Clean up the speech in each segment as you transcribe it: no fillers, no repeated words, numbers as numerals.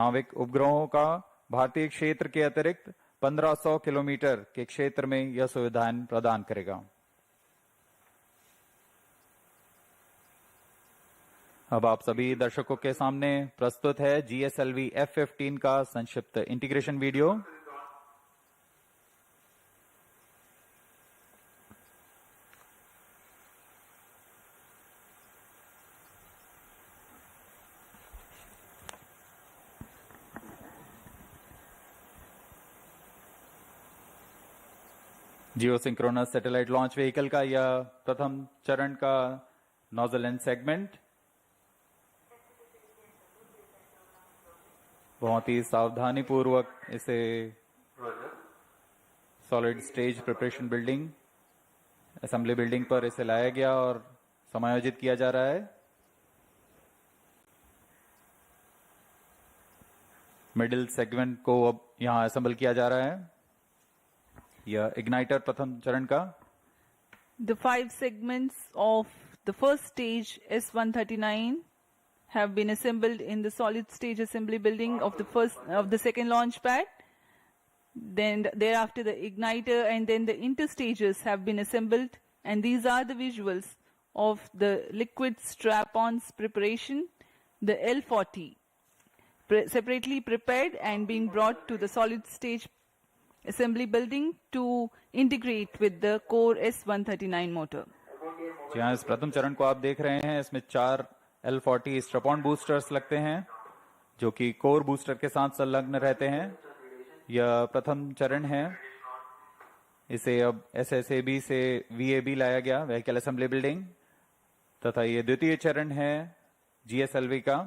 नाविक उपग्रहों का भारतीय क्षेत्र के अतिरिक्त 1500 किलोमीटर के क्षेत्र में यह सुविधाएं प्रदान करेगा। अब आप सभी दर्शकों के सामने प्रस्तुत है GSLV-F15 का संक्षिप्त इंटीग्रेशन वीडियो। जियो सिंक्रोनस सैटेलाइट लॉन्च व्हीकल का यह प्रथम चरण का नोजल एंड सेगमेंट बहुत ही सावधानी पूर्वक इसे solid stage preparation building assembly building पर इसे लाया गया और समायोजित किया जा रहा है। मिडिल सेगमेंट को अब यहां असेंबल किया जा रहा है। यह इग्नाइटर प्रथम चरण का The 5 segments of the first stage S139 have been assembled in the solid stage assembly building of the second launch pad. Then thereafter the igniter and then the interstages have been assembled, and these are the visuals of the liquid strap-ons preparation, the L40 separately prepared and being brought to the solid stage assembly building to integrate with the core S139 motor. जी हाँ, इस प्रथम चरण को आप देख रहे हैं। इसमें 4 L40 स्ट्रैप-ऑन बूस्टर्स लगते हैं जो कि कोर बूस्टर के साथ संलग्न रहते हैं। यह प्रथम चरण है। इसे अब SSAB से VAB लाया गया, व्हीकल असेंबली बिल्डिंग, तथा ये द्वितीय चरण है GSLV का,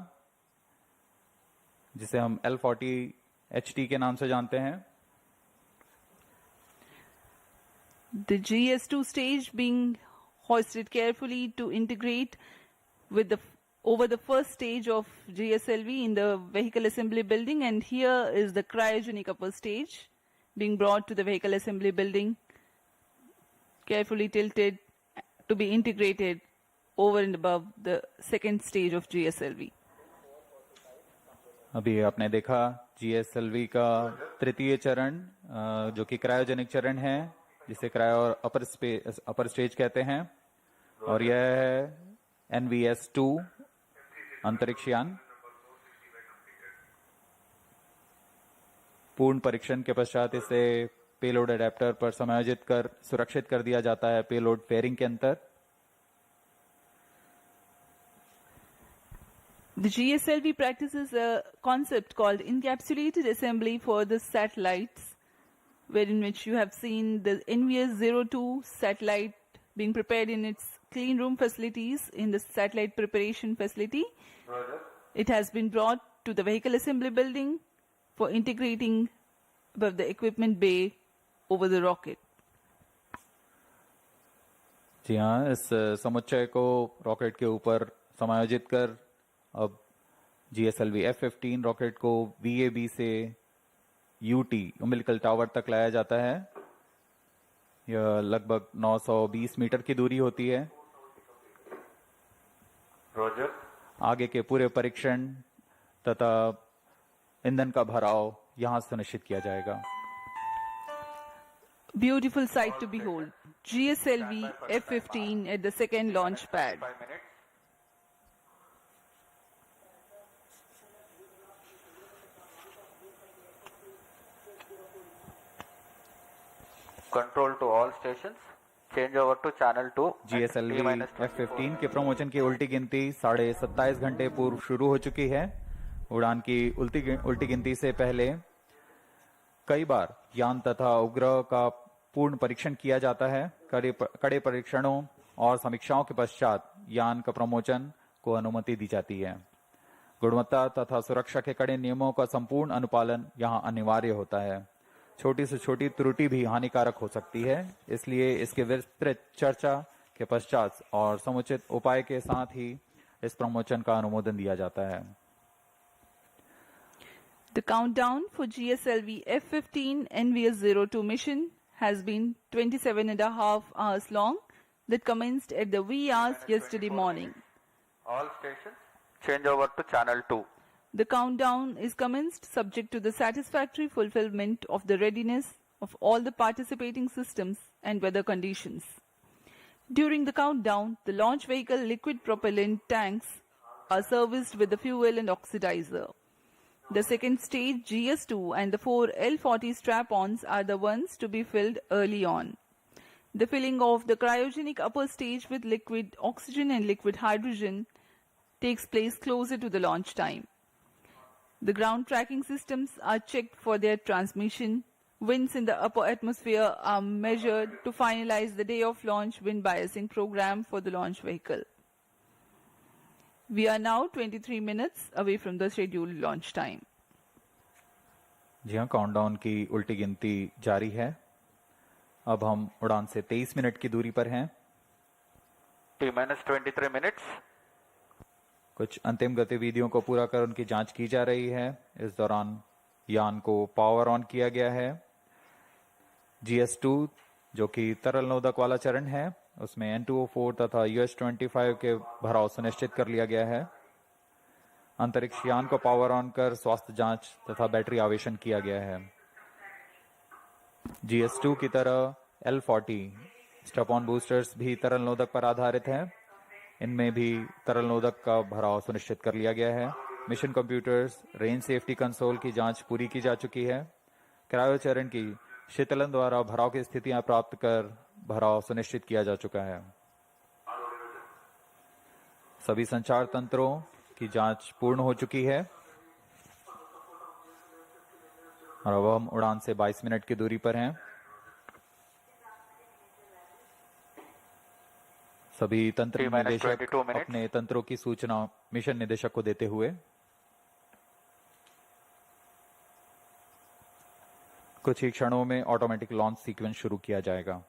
जिसे हम L40 HT के नाम से जानते हैं। The GS2 stage being hoisted carefully to integrate with over the first stage of GSLV in the vehicle assembly building, and here is the cryogenic upper stage being brought to the vehicle assembly building, carefully tilted to be integrated over and above the second stage of GSLV. अभी आपने देखा GSLV का तृतीय चरण जो कि cryogenic चरण है, जिसे क्रायो और अपर स्टेज कहते हैं, और यह है NVS-02 अंतरिक्ष यान। पूर्ण परीक्षण के पश्चात इसे पेलोड अडेप्टर पर समायोजित कर सुरक्षित कर दिया जाता है पेलोड फेयरिंग के अंतर। The GSLV practices a concept called encapsulated assembly for the satellites, wherein which you have seen the NVS-02 satellite being prepared in its clean room facilities in the satellite preparation facility. It has been brought to the vehicle assembly building for integrating above the equipment bay over the rocket. जी हाँ, इस समुच्चय को rocket के ऊपर समायोजित कर अब GSLV-F15 rocket को VAB से UT उम्बिलिकल टावर तक लाया जाता है। यह लगभग 920 मीटर की दूरी होती है। आगे के पूरे परीक्षण तथा ईंधन का भराव यहां सुनिश्चित किया जाएगा। Beautiful sight to behold. GSLV-F15 at the second launch pad. Control to all stations. Change over to channel 2. GSLV-F15 के प्रमोशन की उल्टी गिनती 27.5 घंटे पूर्व शुरू हो चुकी है। उड़ान की उल्टी गिनती से पहले कई बार यान तथा उपग्रह का पूर्ण परीक्षण किया जाता है। कड़े परीक्षणों और समीक्षाओं के पश्चात यान का प्रमोशन को अनुमति दी जाती है। गुणवत्ता तथा सुरक्षा के कड़े नियमों का संपूर्ण अनुपालन यहां अनिवार्य होता है। छोटी से छोटी त्रुटि भी हानिकारक हो सकती है, इसलिए इसके विस्तृत चर्चा के पश्चात और समुचित उपाय के साथ ही इस प्रमोशन का अनुमोदन दिया जाता है। The countdown for GSLV-F15 NVS-02 mission has been 27.5 hours long, that commenced at the wee hours yesterday morning. All stations change over to channel 2. The countdown is commenced subject to the satisfactory fulfillment of the readiness of all the participating systems and weather conditions. During the countdown, the launch vehicle liquid propellant tanks are serviced with the fuel and oxidizer. The second stage GS2 and the 4 L40 strap-ons are the ones to be filled early on. The filling of the cryogenic upper stage with liquid oxygen and liquid hydrogen takes place closer to the launch time. The ground tracking systems are checked for their transmission. Winds in the upper atmosphere are measured to finalize the day of launch wind biasing program for the launch vehicle. We are now 23 minutes away from the scheduled launch time. जी हाँ, countdown की उल्टी गिनती जारी है। अब हम उड़ान से 23 मिनट की दूरी पर हैं। T-minus 23 minutes. कुछ अंतिम गतिविधियों को पूरा कर उनकी जांच की जा रही है। इस दौरान यान को पावर ऑन किया गया है। GS2 जो कि तरल नोदक वाला चरण है, उसमें N2O4 तथा US-25 के भराव सुनिश्चित कर लिया गया है। अंतरिक्ष यान को पावर ऑन कर स्वास्थ्य जांच तथा बैटरी आवेशन किया गया है। GS2 की तरह L40 स्टेप-ऑन बूस्टर्स भी तरल नोदक पर आधारित हैं। इनमें भी तरल नोदक का भराव सुनिश्चित कर लिया गया है। Mission computers, range safety console की जांच पूरी की जा चुकी है। क्रायो चरण की शीतलन द्वारा भराव की स्थितियां प्राप्त कर भराव सुनिश्चित किया जा चुका है। सभी संचार तंत्रों की जांच पूर्ण हो चुकी है और अब हम उड़ान से 22 मिनट की दूरी पर हैं। सभी तंत्र निदेशक अपने तंत्रों की सूचना मिशन निदेशक को देते हुए कुछ ही क्षणों में ऑटोमेटिक लॉन्च सीक्वेंस शुरू किया जाएगा।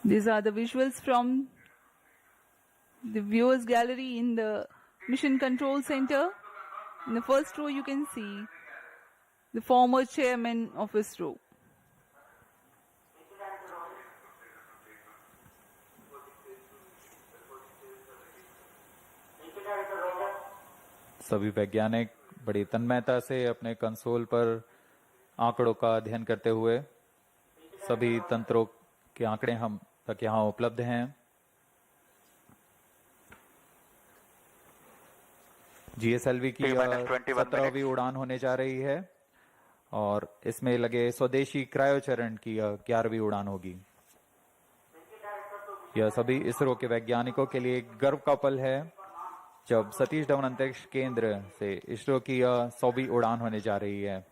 These are the visuals from the viewers gallery in the Mission Control Center. In the first row you can see the former chairman of ISRO. सभी वैज्ञानिक बड़ी तन्मयता से अपने कंसोल पर आंकड़ों का अध्ययन करते हुए सभी तंत्रों के आंकड़े हम तक यहाँ उपलब्ध हैं। GSLV की 17वीं उड़ान होने जा रही है और इसमें लगे स्वदेशी क्रायोचरण की 11वीं उड़ान होगी। यह सभी इसरो के वैज्ञानिकों के लिए एक गर्व का पल है जब सतीश धवन अंतरिक्ष केंद्र से इसरो की 100वीं उड़ान होने जा रही है।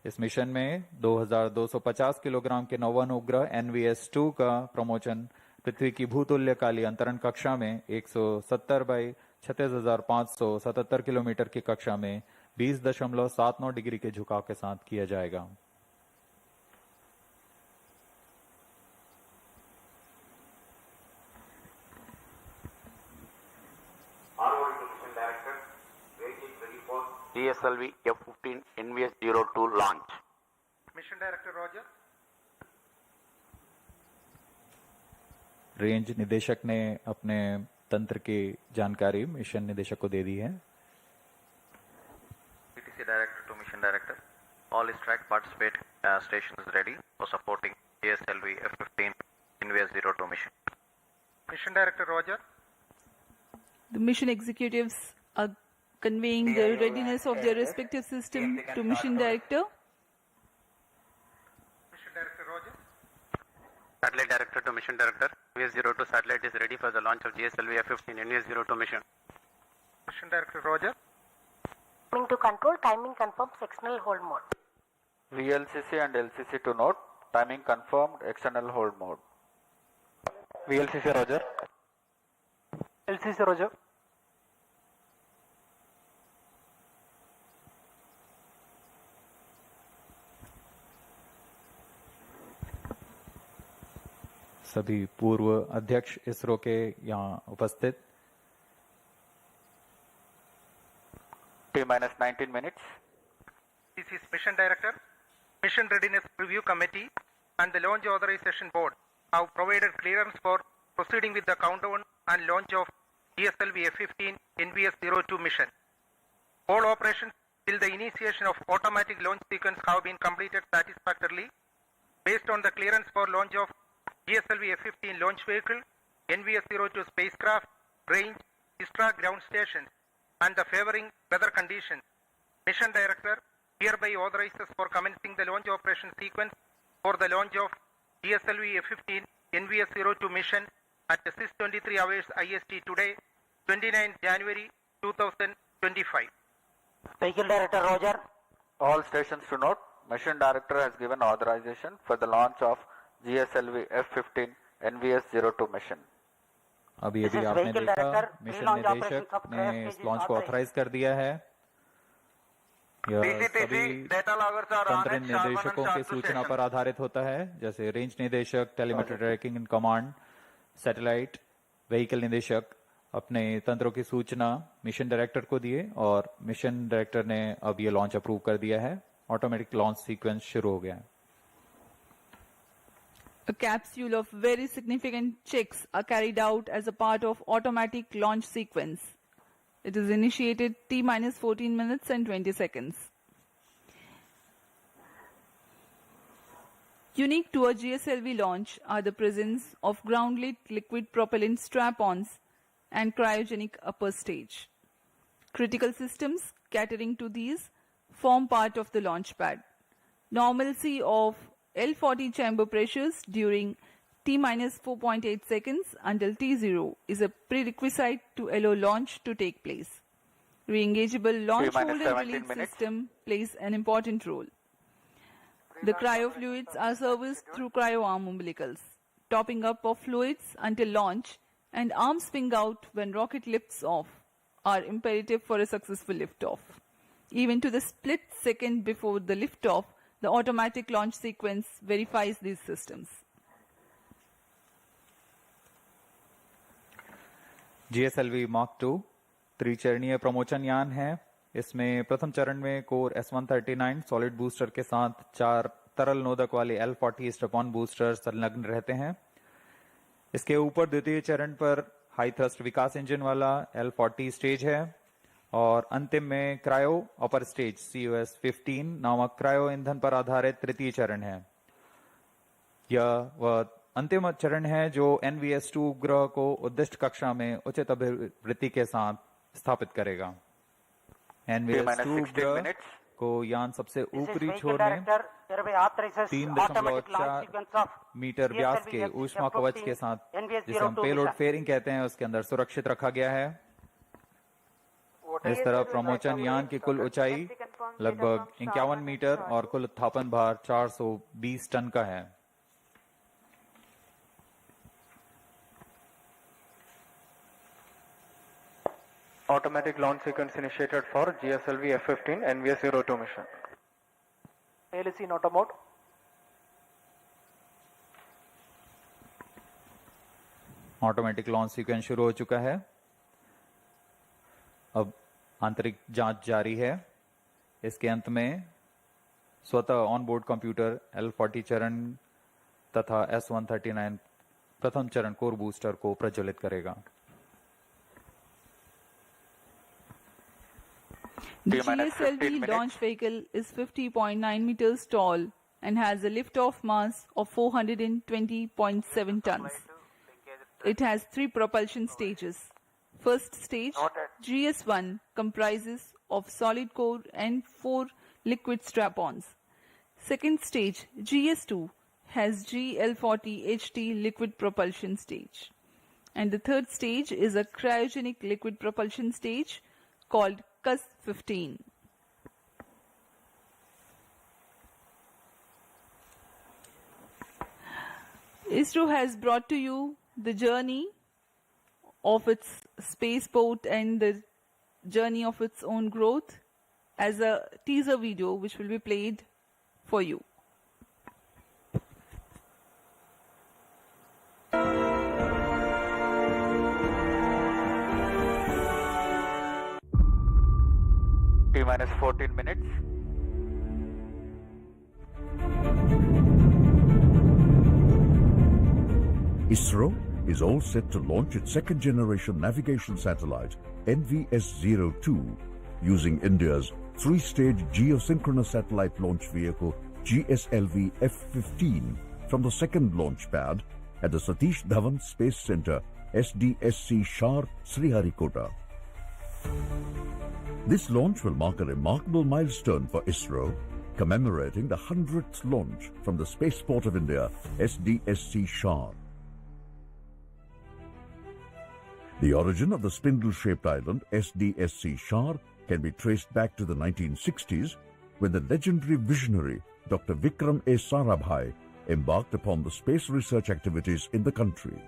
इस मिशन में 2250 किलोग्राम के नौवन उपग्रह NVS-02 का प्रमोचन पृथ्वी की भूतुल्यकालीन अंतरण कक्षा में 170 बाई 36,577 किलोमीटर की कक्षा में 20.79 डिग्री के झुकाव के साथ किया जाएगा। GSLV-F15 NVS-02 launch. Mission Director Roger. Range निदेशक ने अपने तंत्र की जानकारी मिशन निदेशक को दे दी है। PTC Director to Mission Director. All strike participate stations ready for supporting GSLV-F15 NVS-02 mission. Mission Director Roger. The mission executives are conveying the readiness of their respective system to Mission Director. Mission Director Roger. Satellite Director to Mission Director. NVS-02 satellite is ready for the launch of GSLV-F15 NVS-02 mission. Mission Director Roger. Coming to control, timing confirmed, external hold mode. VLCC and LCC to note, timing confirmed, external hold mode. VLCC Roger. LCC Roger. सभी पूर्व अध्यक्ष इसरो के यहाँ उपस्थित। T-minus 19 minutes. This is Mission Director. Mission Readiness Review Committee and the Launch Authorization Board have provided clearance for proceeding with the countdown and launch of GSLV-F15 NVS-02 mission. All operations till the initiation of automatic launch sequence have been completed satisfactorily. Based on the clearance for launch of GSLV-F15 launch vehicle, NVS-02 spacecraft, range, ISRA ground stations, and the favoring weather conditions, Mission Director hereby authorizes for commencing the launch operation sequence for the launch of GSLV-F15 NVS-02 mission at 6:23 hours IST today, 29 January 2025. Vehicle Director Roger. All stations to note, Mission Director has given authorization for the launch of GSLV-F15 NVS-02 mission. अभी This अभी is आपने Vehicle देखा Director, mission pre-launch निदेशक operations of ने crash इस stage launch को authorized. Authorise कर दिया है। यह सभी तंत्र निर्देशकों की सूचना पर आधारित होता है, जैसे रेंज निदेशक, telemetry tracking in command, satellite, vehicle निदेशक अपने तंत्रों की सूचना मिशन डायरेक्टर को दिए और मिशन डायरेक्टर ने अब ये लॉन्च अप्रूव कर दिया है। ऑटोमेटिक लॉन्च सीक्वेंस शुरू हो गया है। A capsule of very significant checks are carried out as a part of automatic launch sequence. It is initiated T-minus 14 minutes and 20 seconds. Unique to a GSLV launch are the presence of ground-lit liquid propellant strap-ons and cryogenic upper stage. Critical systems catering to these form part of the launch pad. Normalcy of L40 chamber pressures during T-minus 4.8 seconds until T0 is a prerequisite to allow launch to take place. Re-engageable launch hold and 17 release minutes. system plays an important role. The cryofluids are serviced through cryo-arm umbilicals. Topping up of fluids until launch and arm swing out when rocket lifts off are imperative for a successful liftoff. Even to the split second before the liftoff, the automatic launch sequence verifies these systems. GSLV Mark II त्रिचरणीय प्रमोचन यान है। इसमें प्रथम चरण में core S139 solid booster के साथ 4 तरल नोदक वाले L40 स्ट्रैप-ऑन बूस्टर संलग्न रहते हैं। इसके ऊपर द्वितीय चरण पर हाई थ्रस्ट विकास इंजन वाला L40 स्टेज है और अंतिम में क्रायो अपर स्टेज COS-15 नामक क्रायो ईंधन पर आधारित तृतीय चरण है। यह वह अंतिम चरण है जो NVS-2 उपग्रह को उद्दिष्ट कक्षा में उचित अभिवृत्ति के साथ स्थापित करेगा। NVS-2 उपग्रह को यान सबसे ऊपरी छोर में 3.4 मीटर व्यास के ऊष्मा कवच के साथ, जिसे हम पेलोड फेयरिंग कहते हैं, उसके अंदर सुरक्षित रखा गया है। इस तरह प्रमोचन यान की कुल ऊंचाई लगभग 51 मीटर और कुल उत्थापन भार 420 टन का है। Automatic launch sequence initiated for GSLV-F15 NVS-02 mission. ALC in auto mode. Automatic launch sequence शुरू हो चुका है। अब आंतरिक जांच जारी है। इसके अंत में स्वतः ऑनबोर्ड कंप्यूटर L40 चरण तथा S139 प्रथम चरण कोर बूस्टर को प्रज्वलित करेगा। The GSLV launch vehicle is 50.9 meters tall and has a lift-off mass of 420.7 tons. It has 3 propulsion stages. First stage, GS1, comprises of solid core and 4 liquid strap-ons. Second stage, GS2, has GL40 HT liquid propulsion stage. And the third stage is a cryogenic liquid propulsion stage called CUS-15. ISRO has brought to you the journey of its spaceport and the journey of its own growth as a teaser video which will be played for you. T-minus 14 minutes. ISRO is all set to launch its second-generation navigation satellite, NVS-02, using India's three-stage geosynchronous satellite launch vehicle, GSLV-F15, from the second launch pad at the Satish Dhawan Space Center, SDSC SHAR, Sriharikota. This launch will mark a remarkable milestone for ISRO, commemorating the 100th launch from the Spaceport of India, SDSC SHAR. The origin of the spindle-shaped island, SDSC SHAR, can be traced back to the 1960s, when the legendary visionary Dr. Vikram A. Sarabhai embarked upon the space research activities in the country.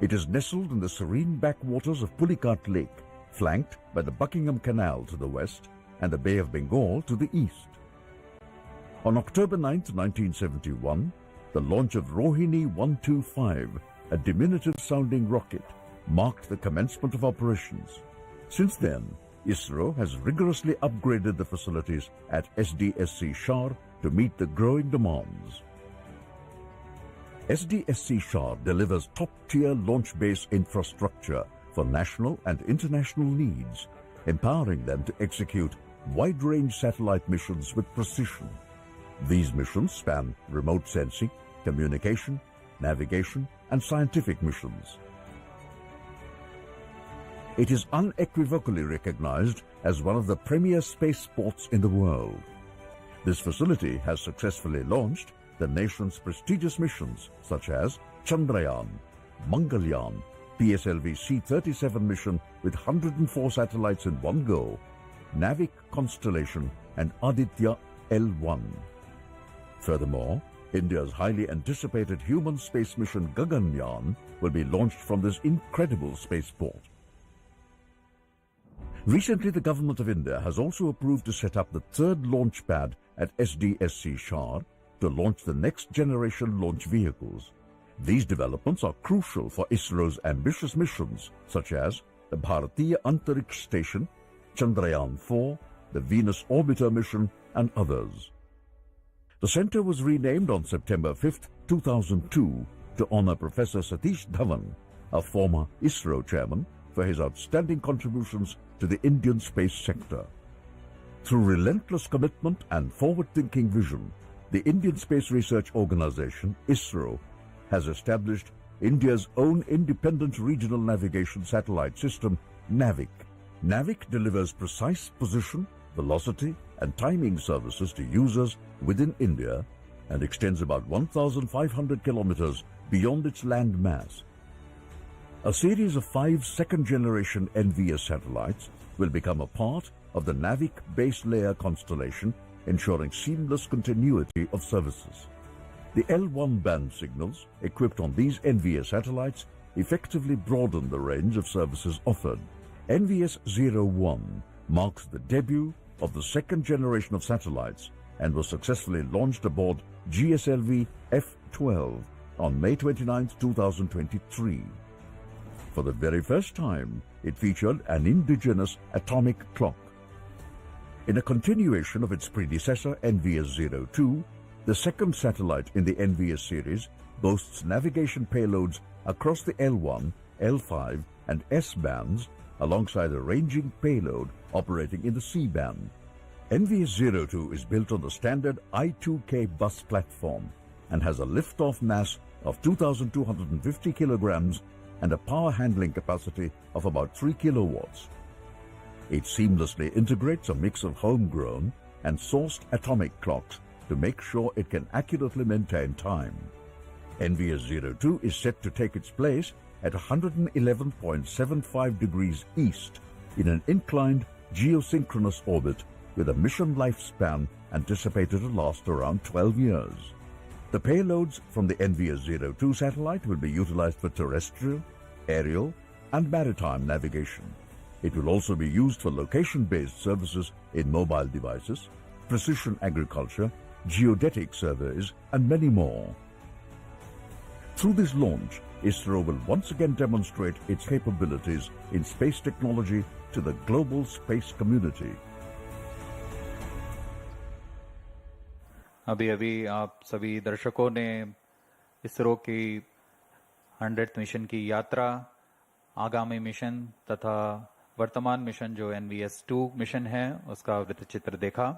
It is nestled in the serene backwaters of Pulicat Lake, flanked by the Buckingham Canal to the west and the Bay of Bengal to the east. On October 9, 1971, the launch of Rohini 125, a diminutive-sounding rocket, marked the commencement of operations. Since then, ISRO has rigorously upgraded the facilities at SDSC SHAR to meet the growing demands. SDSC SHAR delivers top-tier launch base infrastructure for national and international needs, empowering them to execute wide-range satellite missions with precision. These missions span remote sensing, communication, navigation, and scientific missions. It is unequivocally recognized as one of the premier spaceports in the world. This facility has successfully launched the nation's prestigious missions such as Chandrayaan, Mangalyaan, PSLV C-37 mission with 104 satellites in one go, Navik Constellation, and Aditya L1. Furthermore, India's highly anticipated human space mission Gaganyaan will be launched from this incredible spaceport. Recently, the Government of India has also approved to set up the third launch pad at SDSC SHAR to launch the next generation launch vehicles. These developments are crucial for ISRO's ambitious missions such as the Bharatiya Antariksh Station, Chandrayaan-4, the Venus Orbiter mission, and others. The center was renamed on September 5, 2002 to honor Professor Satish Dhawan, a former ISRO chairman, for his outstanding contributions to the Indian space sector. Through relentless commitment and forward-thinking vision, the Indian Space Research Organization, ISRO, has established India's own independent regional navigation satellite system, NAVIC. NAVIC delivers precise position, velocity, and timing services to users within India and extends about 1,500 kilometers beyond its land mass. A series of 5 second-generation NVS satellites will become a part of the NAVIC base layer constellation, ensuring seamless continuity of services. The L1 band signals equipped on these NVS satellites effectively broaden the range of services offered. NVS-01 marks the debut of the second generation of satellites and was successfully launched aboard GSLV-F15 on May 29, 2023. For the very first time, it featured an indigenous atomic clock. In a continuation of its predecessor, NVS-02, the second satellite in the NVS series boasts navigation payloads across the L1, L5, and S bands, alongside a ranging payload operating in the C band. NVS-02 is built on the standard I-2K bus platform and has a liftoff mass of 2,250 kilograms and a power handling capacity of about 3 kilowatts. It seamlessly integrates a mix of homegrown and sourced atomic clocks to make sure it can accurately maintain time. NVS-02 is set to take its place at 111.75 degrees east in an inclined geosynchronous orbit with a mission lifespan anticipated to last around 12 years. The payloads from the NVS-02 satellite will be utilized for terrestrial, aerial, and maritime navigation. It will also be used for location-based services in mobile devices, precision agriculture, geodetic surveys, and many more. Through this launch, ISRO will once again demonstrate its capabilities in space technology to the global space community. अभी अभी आप सभी दर्शकों ने इसरो की 100th mission की यात्रा, आगामी मिशन तथा वर्तमान मिशन जो NVS-2 मिशन है उसका वृत्तचित्र देखा।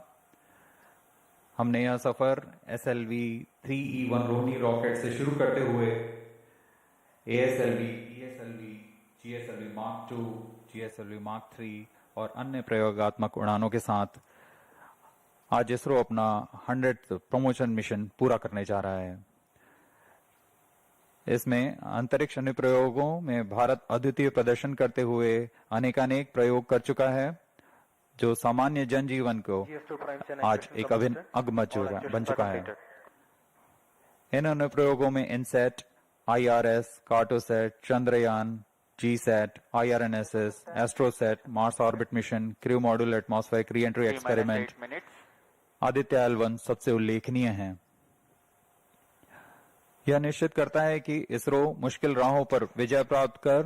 हमने यह सफर SLV-3E1 रोहिणी रॉकेट से शुरू करते हुए ASLV, ESLV, GSLV Mark II, GSLV Mark III और अन्य प्रयोगात्मक उड़ानों के साथ आज इसरो अपना 100th प्रमोशन मिशन पूरा करने जा रहा है। इसमें अंतरिक्ष अनुप्रयोगों में भारत अद्वितीय प्रदर्शन करते हुए अनेकानेक प्रयोग कर चुका है, जो सामान्य जनजीवन को आज एक अभिन्न अंग बन चुका है। इन अनुप्रयोगों में INSAT, IRS, Cartosat, Chandrayaan, GSAT, IRNSS, Astrosat, Mars orbit mission, crew module atmospheric re entry experiment, Aditya L1 सबसे उल्लेखनीय हैं। यह निश्चित करता है कि इसरो मुश्किल राहों पर विजय प्राप्त कर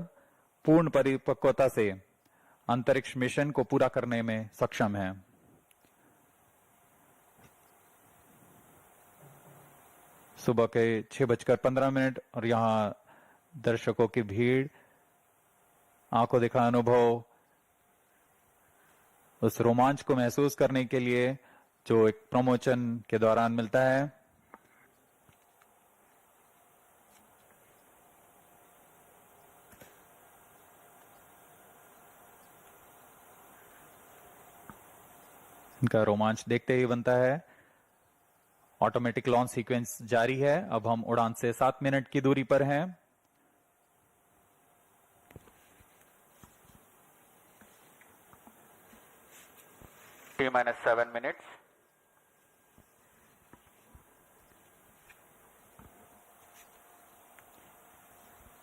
पूर्ण परिपक्वता से अंतरिक्ष मिशन को पूरा करने में सक्षम है। सुबह के 6:15 और यहां दर्शकों की भीड़, आंखों देखा अनुभव, उस रोमांच को महसूस करने के लिए जो एक प्रमोशन के दौरान मिलता है। इनका रोमांच देखते ही बनता है। ऑटोमेटिक लॉन्च सीक्वेंस जारी है। अब हम उड़ान से 7 मिनट की दूरी पर हैं। T-7 minutes.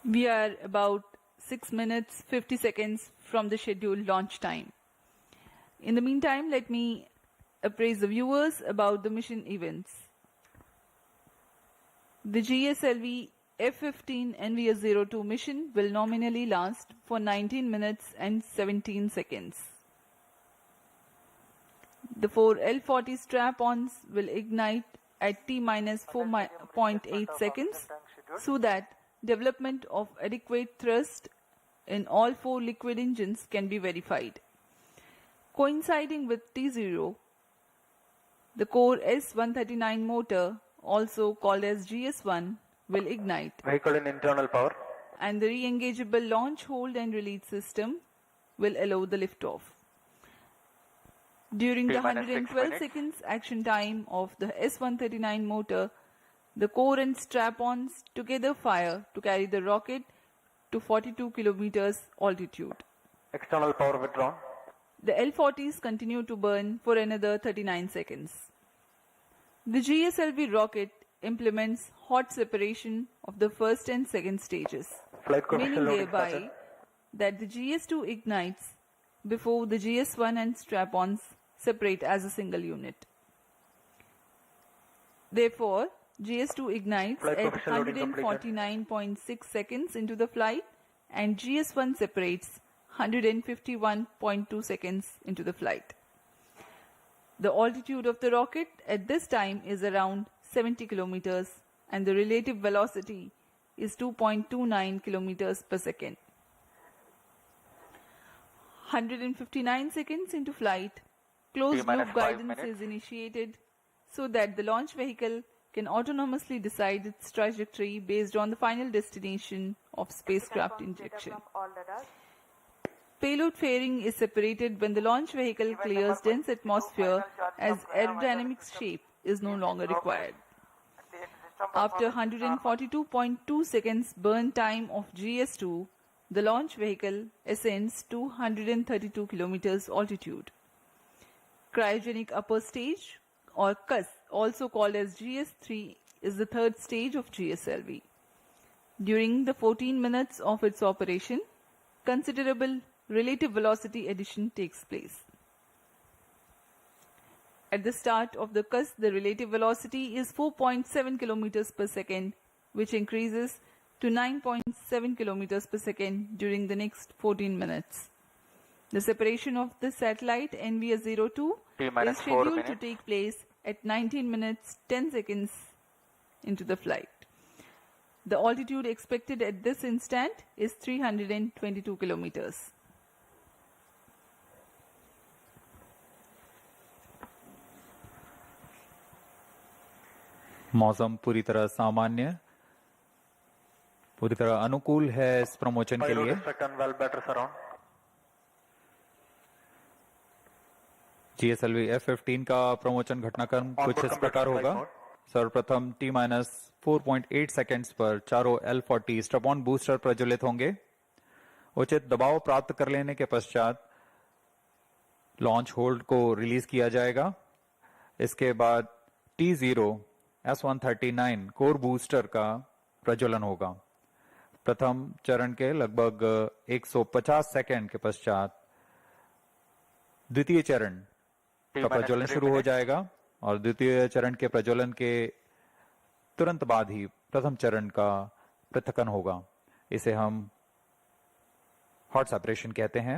We are about 6 minutes 50 seconds from the scheduled launch time. In the meantime, let me appraise the viewers about the mission events. The GSLV-F15 NVS-02 mission will nominally last for 19 minutes and 17 seconds. The 4 L40 strap-ons will ignite at T-minus 4.8 seconds so that development of adequate thrust in all 4 liquid engines can be verified. Coinciding with T0, the core S139 motor, also called as GS1, will ignite. Vehicle in internal power. And the re-engageable launch, hold and release system will allow the liftoff. During the 112 seconds action time of the S139 motor, the core and strap-ons together fire to carry the rocket to 42 kilometers altitude. External power withdrawn. The L40s continue to burn for another 39 seconds. The GSLV rocket implements hot separation of the first and second stages, meaning thereby that the GS2 ignites before the GS1 and strap-ons separate as a single unit. Therefore, GS2 ignites at 149.6 seconds into the flight and GS1 separates 151.2 seconds into the flight. The altitude of the rocket at this time is around 70 kilometers and the relative velocity is 2.29 kilometers per second. 159 seconds into flight, closed loop guidance is initiated so that the launch vehicle can autonomously decide its trajectory based on the final destination of spacecraft injection. Payload fairing is separated when the launch vehicle clears dense atmosphere, as aerodynamics shape is no longer required. After 142.2 seconds burn time of GS2, the launch vehicle ascends to 132 kilometers altitude. Cryogenic upper stage, or CUS, also called as GS3, is the third stage of GSLV. During the 14 minutes of its operation, considerable relative velocity addition takes place. At the start of the CUS, the relative velocity is 4.7 kilometers per second, which increases to 9.7 kilometers per second during the next 14 minutes. The separation of the satellite NVS-02 is scheduled to take place at 19 minutes 10 seconds into the flight. The altitude expected at this instant is 322 kilometers. मौसम पूरी तरह सामान्य, पूरी तरह अनुकूल है इस promotion के लिए। GSLV-F15 का प्रमोशन घटनाक्रम कुछ इस प्रकार होगा। सर्वप्रथम T-4.8 सेकेंड्स पर चारों L40 स्ट्रप-ऑन बूस्टर प्रज्वलित होंगे। उचित दबाव प्राप्त कर लेने के पश्चात लॉन्च होल्ड को रिलीज किया जाएगा। इसके बाद T0 S139 कोर बूस्टर का प्रज्वलन होगा। प्रथम चरण के लगभग 150 सेकेंड के पश्चात द्वितीय चरण का प्रज्वलन शुरू हो जाएगा और द्वितीय चरण के प्रज्वलन के तुरंत बाद ही प्रथम चरण का पृथक्करण होगा। इसे हम हॉट सेपरेशन कहते हैं।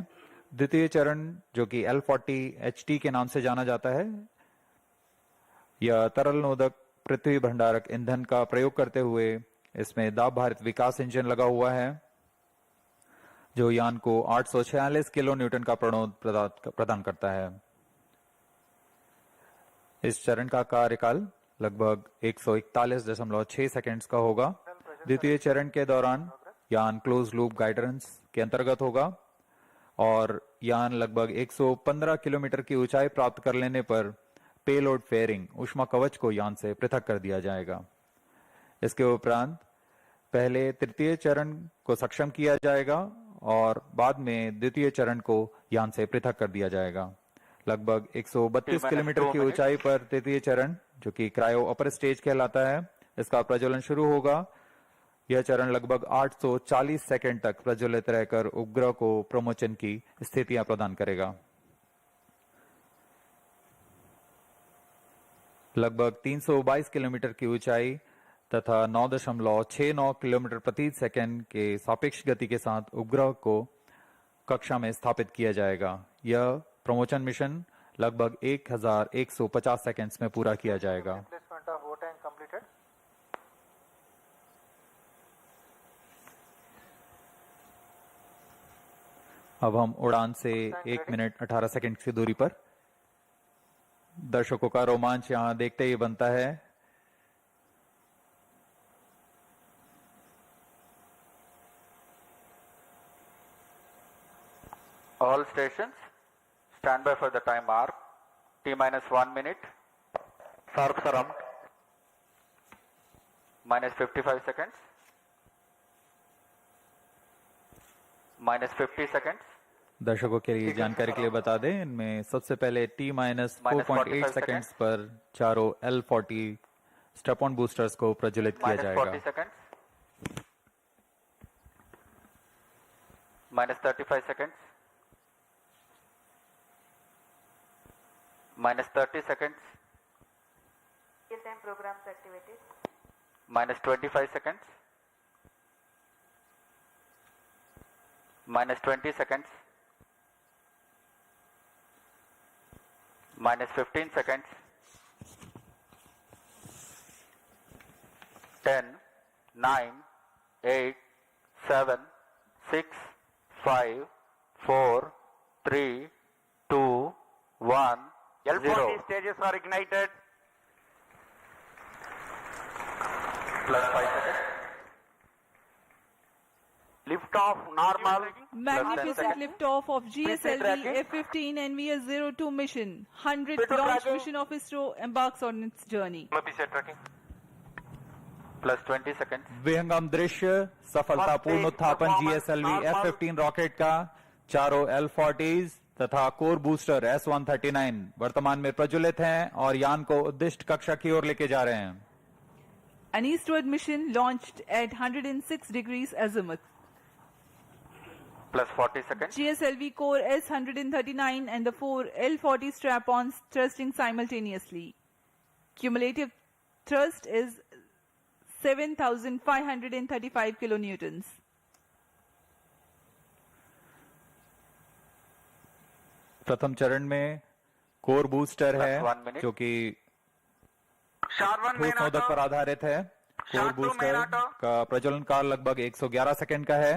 द्वितीय चरण जो कि L40 HT के नाम से जाना जाता है, यह तरल नोदक पृथ्वी भंडारक ईंधन का प्रयोग करते हुए इसमें दाब भारित विकास इंजन लगा हुआ है जो यान को 846 किलो न्यूटन का प्रणोद प्रदान करता है। इस चरण का कार्यकाल लगभग 141.6 सेकेंड्स का होगा। द्वितीय चरण के दौरान यान क्लोज लूप गाइडेंस के अंतर्गत होगा और यान लगभग 115 किलोमीटर की ऊंचाई प्राप्त कर लेने पर पेलोड फेयरिंग ऊष्मा कवच को यान से पृथक कर दिया जाएगा। इसके उपरांत पहले तृतीय चरण को सक्षम किया जाएगा और बाद में द्वितीय चरण को यान से पृथक कर दिया जाएगा। लगभग 132 किलोमीटर की ऊंचाई पर तृतीय चरण जो कि क्रायो अपर स्टेज कहलाता है, इसका प्रज्वलन शुरू होगा। यह चरण लगभग 840 सेकेंड तक प्रज्वलित रहकर उपग्रह को प्रमोशन की स्थितियां प्रदान करेगा। लगभग 322 किलोमीटर की ऊंचाई तथा 9.69 किलोमीटर प्रति सेकंड के सापेक्ष गति के साथ उपग्रह को कक्षा में स्थापित किया जाएगा। यह प्रमोशन मिशन लगभग 1150 सेकंड्स में पूरा किया जाएगा। अब हम उड़ान से 1 मिनट 18 सेकंड की दूरी पर। दर्शकों का रोमांच यहां देखते ही बनता है। All stations, stand by for the time mark. T-1 minute. Sharp surround. -55 seconds. -50 seconds. दर्शकों के लिए जानकारी के लिए बता दें, इनमें सबसे पहले T-4.8 सेकेंड्स पर चारों L40 स्ट्रप-ऑन बूस्टर्स को प्रज्वलित किया जाएगा। -40 seconds. -35 seconds. -30 seconds. Real-time programs activated. -25 seconds. -20 seconds. -15 seconds. 10, 9, 8, 7, 6, 5, 4, 3, 2, 1, L40 stages are ignited. Plus 5 seconds. Lift off normal. Magnificent liftoff of GSLV-F15 NVS-02 mission. 100th launch mission of ISRO embarks on its journey. Plus 20 seconds. विहंगम दृश्य, सफलतापूर्ण उत्थापन GSLV-F15 rocket का। चारों L40s तथा core booster S139 वर्तमान में प्रज्वलित हैं और यान को उद्दिष्ट कक्षा की ओर लेके जा रहे हैं। An eastward mission launched at 106 degrees azimuth. Plus 40 seconds. GSLV core S139 and the 4 L40 strap-ons thrusting simultaneously. Cumulative thrust is 7,535 kilonewtons. प्रथम चरण में कोर बूस्टर है Plus 1 minute. जो कि SHAR 1 main ठोस नोदक पर auto. आधारित है। Core SHAR 2 main booster auto. का प्रज्वलन काल लगभग 111 सेकंड का है।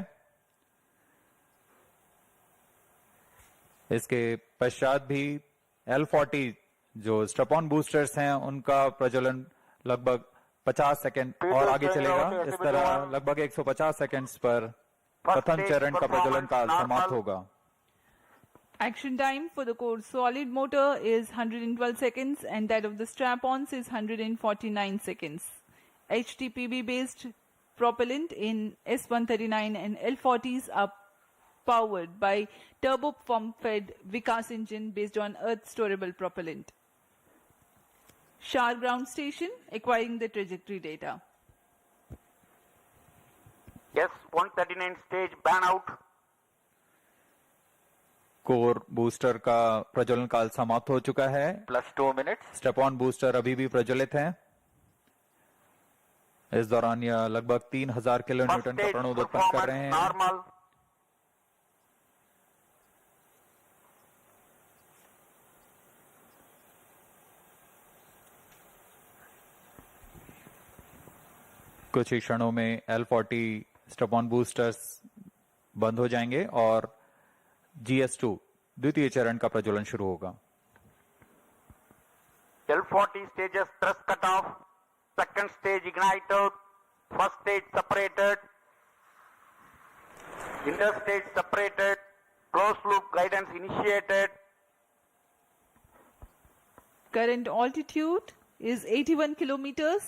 इसके पश्चात भी L40 जो स्ट्रप-ऑन बूस्टर्स हैं उनका प्रज्वलन लगभग 50 सेकंड और आगे चलेगा। इस तरह लगभग 150 सेकंड्स पर प्रथम चरण का प्रज्वलन काल समाप्त होगा। Action time for the core solid motor is 112 seconds and that of the strap-ons is 149 seconds. HTPB based propellant in S139 and L40s are powered by turbo pump fed Vikas engine based on earth storable propellant. SHAR ground station acquiring the trajectory data. S139 stage ban out. Core booster का प्रज्वलन काल समाप्त हो चुका है। +2 minutes. Step on booster अभी भी प्रज्वलित हैं। इस दौरान यह लगभग 3000 किलो First न्यूटन का stage प्रणोद उत्पन्न कर रहे performance हैं। normal. कुछ ही क्षणों में L40 स्टेप ऑन बूस्टर्स बंद हो जाएंगे और GS2 द्वितीय चरण का प्रज्वलन शुरू होगा। L40 stages thrust cut off. Second stage ignited. First stage separated. Interstage separated. Closed loop guidance initiated. Current altitude is 81 kilometers.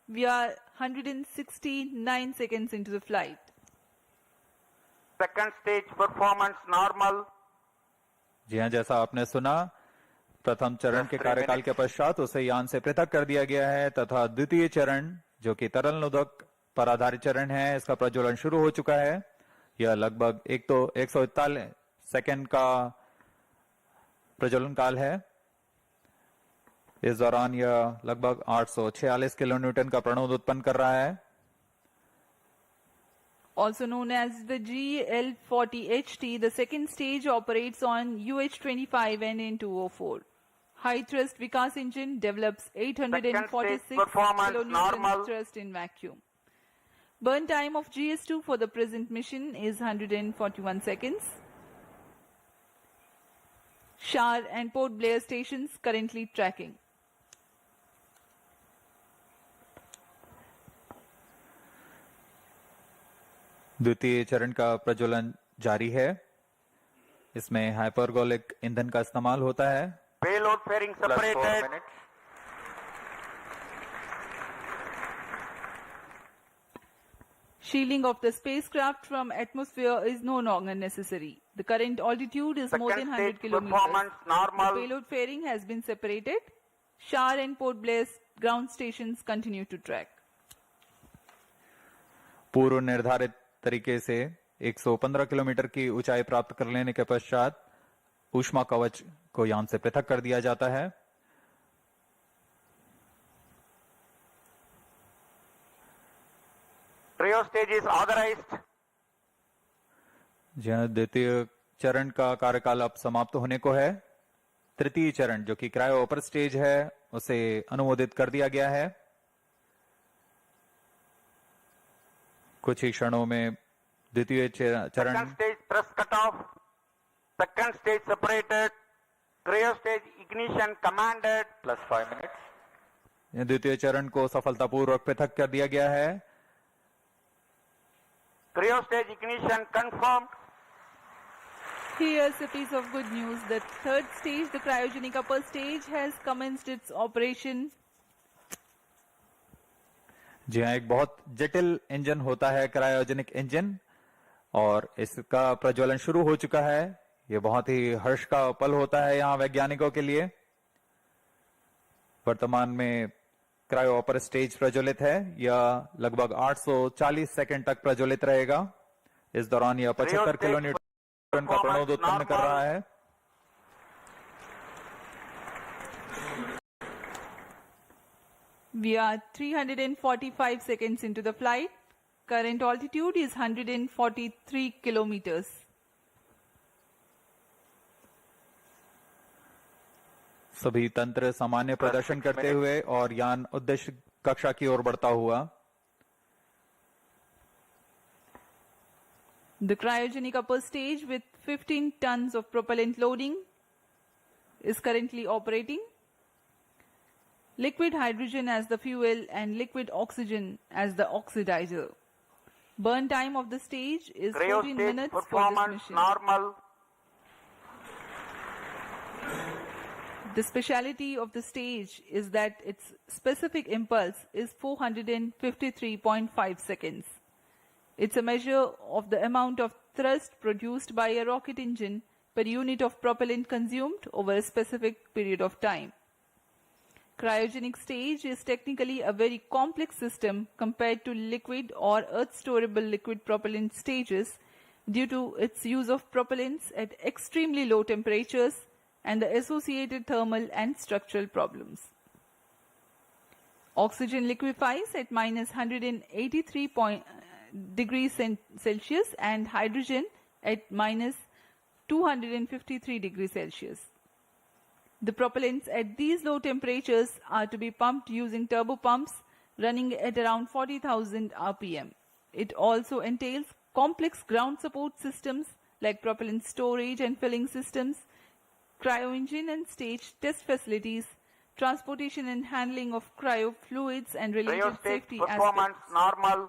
We are 169 seconds into the flight. Second stage performance normal. जी हाँ, जैसा आपने सुना, प्रथम चरण के कार्यकाल के पश्चात उसे यान से पृथक कर दिया गया है तथा द्वितीय चरण जो कि तरल नोदक पर आधारित चरण है, इसका प्रज्वलन शुरू हो चुका है। यह लगभग 141 सेकंड का प्रज्वलन काल है। इस दौरान यह लगभग 846 किलो न्यूटन का प्रणोद उत्पन्न कर रहा है। Also known as the GSLV-HT, the second stage operates on UH-25 and N204. High thrust Vikas engine develops 846 performance kilonewtons normal. thrust in vacuum. Burn time of GS2 for the present mission is 141 seconds. SHAR and Port Blair stations currently tracking. द्वितीय चरण का प्रज्वलन जारी है। इसमें hypergolic ईंधन का इस्तेमाल होता है। Payload fairing +4 separated. minutes. Shielding of the spacecraft from atmosphere is no longer necessary. The current altitude is more than Second 100 stage kilometers. performance The normal. payload fairing has been separated. SHAR and Port Blair ground stations continue to track. पूर्व निर्धारित तरीके से 115 kilometre की ऊंचाई प्राप्त कर लेने के पश्चात ऊष्मा कवच को यान से पृथक कर दिया जाता है। Trio stage is authorized. जहां द्वितीय चरण का कार्यकाल अब समाप्त होने को है। तृतीय चरण जो कि क्रायो अपर स्टेज है उसे अनुमोदित कर दिया गया है। कुछ ही क्षणों में द्वितीय चरण Second stage thrust cut off. Second stage separated. Trio stage ignition commanded. +5 minutes. द्वितीय चरण को सफलतापूर्वक पृथक कर दिया गया है। Trio stage ignition confirmed. Here's a piece of good news. The third stage, the cryogenic upper stage, has commenced its operation. जी हाँ, एक बहुत जटिल इंजन होता है क्रायोजेनिक इंजन और इसका प्रज्वलन शुरू हो चुका है। ये बहुत ही हर्ष का पल होता है यहाँ वैज्ञानिकों के लिए। वर्तमान में क्रायो अपर स्टेज प्रज्वलित है। यह लगभग 840 सेकंड तक प्रज्वलित रहेगा। इस दौरान यह 75 किलो न्यूटन का प्रणोद उत्पन्न कर रहा है। We are 345 seconds into the flight. Current altitude is 143 kilometers. सभी तंत्र सामान्य प्रदर्शन करते हुए और यान उद्देश्य कक्षा की ओर बढ़ता हुआ The cryogenic upper stage with 15 tons of propellant loading is currently operating. Liquid hydrogen as the fuel and liquid oxygen as the oxidizer. Burn time of the stage is Cryo 14 stage minutes for this performance mission. normal. The speciality of the stage is that its specific impulse is 453.5 seconds. It's a measure of the amount of thrust produced by a rocket engine per unit of propellant consumed over a specific period of time. Cryogenic stage is technically a very complex system compared to liquid or earth-storable liquid propellant stages due to its use of propellants at extremely low temperatures and the associated thermal and structural problems. Oxygen liquefies at minus 183 degrees Celsius and hydrogen at minus 253 degrees Celsius. The propellants at these low temperatures are to be pumped using turbo pumps running at around 40,000 RPM. It also entails complex ground support systems like propellant storage and filling systems, cryo engine and stage test facilities, transportation and handling of cryo fluids and related Cryo stage safety performance aspects. normal.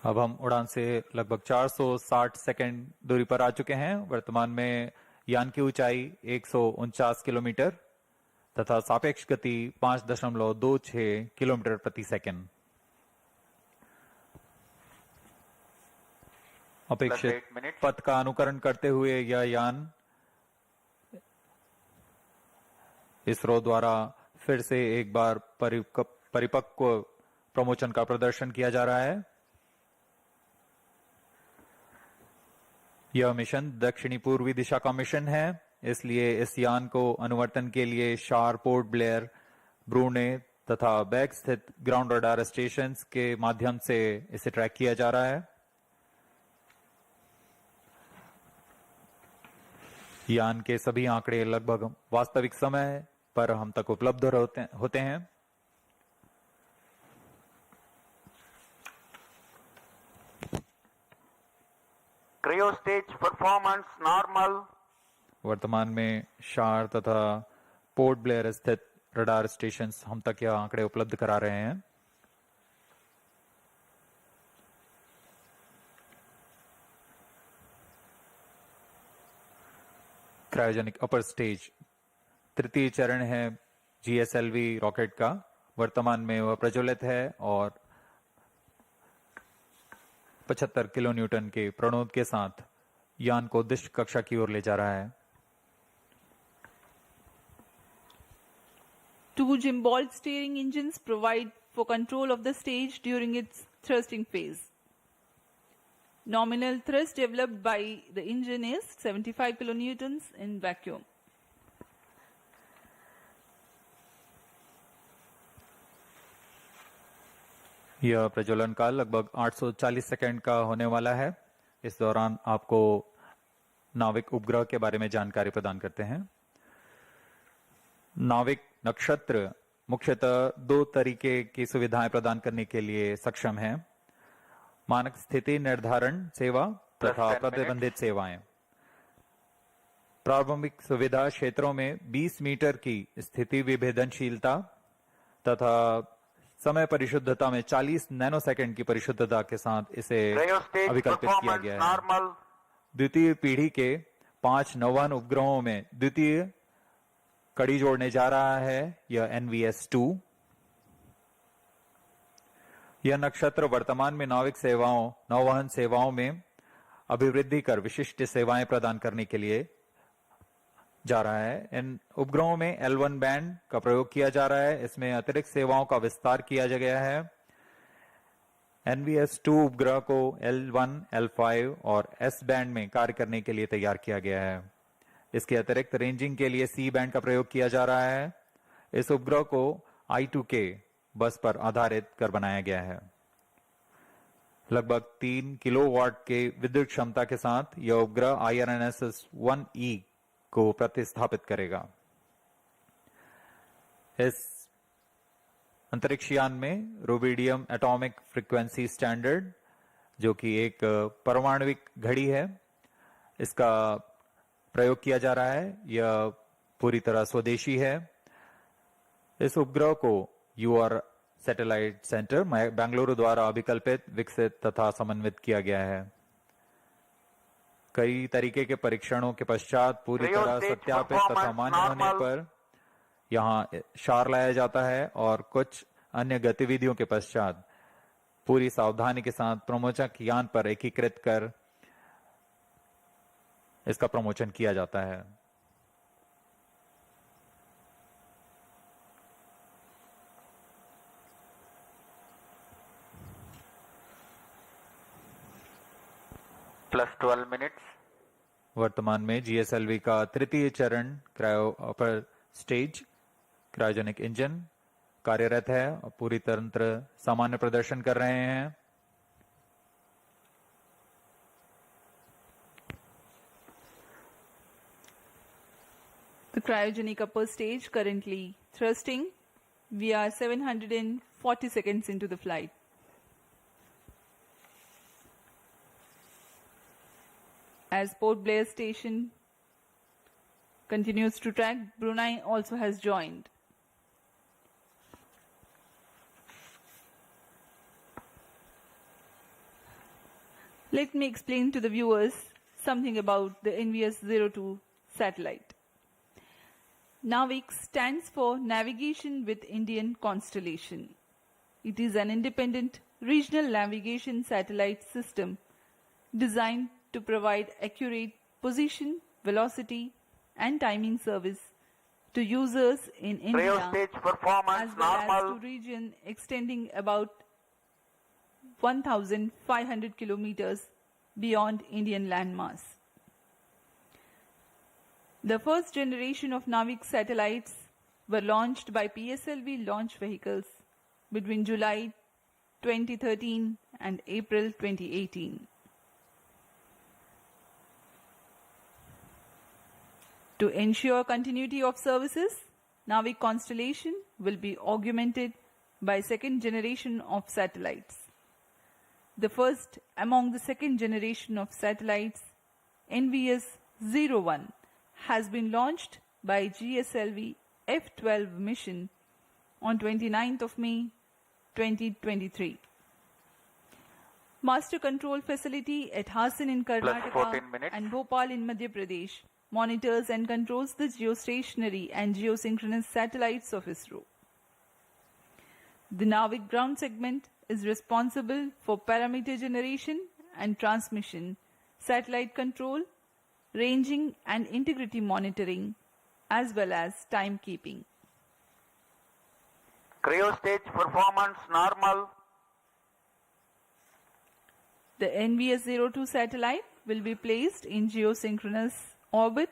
अब हम उड़ान से लगभग 460 second दूरी पर आ चुके हैं। वर्तमान में यान की ऊंचाई 149 किलोमीटर तथा सापेक्ष गति 5.26 किलोमीटर प्रति सेकंड। अपेक्षित 8 minutes. पथ का अनुकरण करते हुए यह यान इसरो द्वारा फिर से एक बार परिपक्व प्रमोशन का प्रदर्शन किया जा रहा है। यह मिशन दक्षिणी पूर्वी दिशा का मिशन है, इसलिए इस यान को अनुवर्तन के लिए शार, पोर्ट ब्लेयर, ब्रूने तथा बैग स्थित ग्राउंड रडार स्टेशन के माध्यम से इसे ट्रैक किया जा रहा है। यान के सभी आंकड़े लगभग वास्तविक समय पर हम तक उपलब्ध होते हैं। Cryo stage performance normal. वर्तमान में शार तथा पोर्ट ब्लेयर स्थित रडार स्टेशन हम तक यह आंकड़े उपलब्ध करा रहे हैं। क्रायोजेनिक अपर स्टेज तृतीय चरण है GSLV रॉकेट का। वर्तमान में वह प्रज्वलित है और 75 किलो न्यूटन के प्रणोद के साथ यान को उद्दिष्ट कक्षा की ओर ले जा रहा है। Two gimbal steering engines provide for control of the stage during its thrusting phase. Nominal thrust developed by the engine is 75 kilonewtons in vacuum. यह प्रज्वलन काल लगभग 840 सेकंड का होने वाला है। इस दौरान आपको नाविक उपग्रह के बारे में जानकारी प्रदान करते हैं। नाविक नक्षत्र मुख्यतः दो तरीके की सुविधाएं प्रदान करने के लिए सक्षम है: मानक स्थिति निर्धारण सेवा तथा प्रतिबंधित सेवाएं। प्रारंभिक सुविधा क्षेत्रों में 20 मीटर की स्थिति विभेदनशीलता तथा समय परिशुद्धता में 40 नैनोसेकंड की परिशुद्धता के साथ इसे Cryo stage अभिकल्पित किया performance गया है। normal. द्वितीय पीढ़ी के 5 नौवहन उपग्रहों में द्वितीय कड़ी जोड़ने जा रहा है यह NVS-02। यह नक्षत्र वर्तमान में नाविक सेवाओं, नौवहन सेवाओं में अभिवृद्धि कर विशिष्ट सेवाएं प्रदान करने के लिए जा रहा है। इन उपग्रहों में L1 बैंड का प्रयोग किया जा रहा है। इसमें अतिरिक्त सेवाओं का विस्तार किया गया है। NVS-02 उपग्रह को L1, L5 और S बैंड में कार्य करने के लिए तैयार किया गया है। इसके अतिरिक्त रेंजिंग के लिए C बैंड का प्रयोग किया जा रहा है। इस उपग्रह को I2K बस पर आधारित कर बनाया गया है। लगभग 3 किलोवाट के विद्युत क्षमता के साथ यह उपग्रह IRNSS-1E को प्रतिस्थापित करेगा। इस अंतरिक्ष यान में रुबिडियम एटॉमिक फ्रीक्वेंसी स्टैंडर्ड, जो कि एक परमाणुविक घड़ी है, इसका प्रयोग किया जा रहा है। यह पूरी तरह स्वदेशी है। इस उपग्रह को यूआर सैटेलाइट सेंटर बेंगलुरु द्वारा अभिकल्पित, विकसित तथा समन्वित किया गया है। कई तरीके के परीक्षणों के पश्चात पूरी तरह सत्यापित तथा मान्य होने पर यहाँ शार लाया जाता है और कुछ अन्य गतिविधियों के पश्चात पूरी सावधानी के साथ प्रमोचक यान पर एकीकृत कर इसका प्रमोचन किया जाता है। +12 मिनट्स। वर्तमान में जीएसएलवी का तृतीय चरण cryo upper stage cryogenic engine कार्यरत है और पूरी तंत्र सामान्य प्रदर्शन कर रहे हैं। The cryogenic upper stage currently thrusting. We are 740 seconds into the flight. As Port Blair station continues to track, Brunei also has joined. Let me explain to the viewers something about the NVS-02 satellite. NAVIC stands for Navigation with Indian Constellation. It is an independent regional navigation satellite system designed to provide accurate position, velocity, and timing service to users in India, Stage performance as well normal. as to region extending about 1,500 kilometers beyond Indian landmass. The first generation of NAVIC satellites were launched by PSLV launch vehicles between July 2013 and April 2018. To ensure continuity of services, NAVIC constellation will be augmented by second generation of satellites. The first among the second generation of satellites, NVS-01, has been launched by GSLV-F15 mission on 29th of May 2023. Master control facility at Hassan in Karnataka 14 minutes. and Bhopal in Madhya Pradesh monitors and controls the geostationary and geosynchronous satellites of ISRO. The NAVIC ground segment is responsible for parameter generation and transmission, satellite control, ranging and integrity monitoring, as well as timekeeping. Cryo stage performance normal. The NVS-02 satellite will be placed in geosynchronous orbit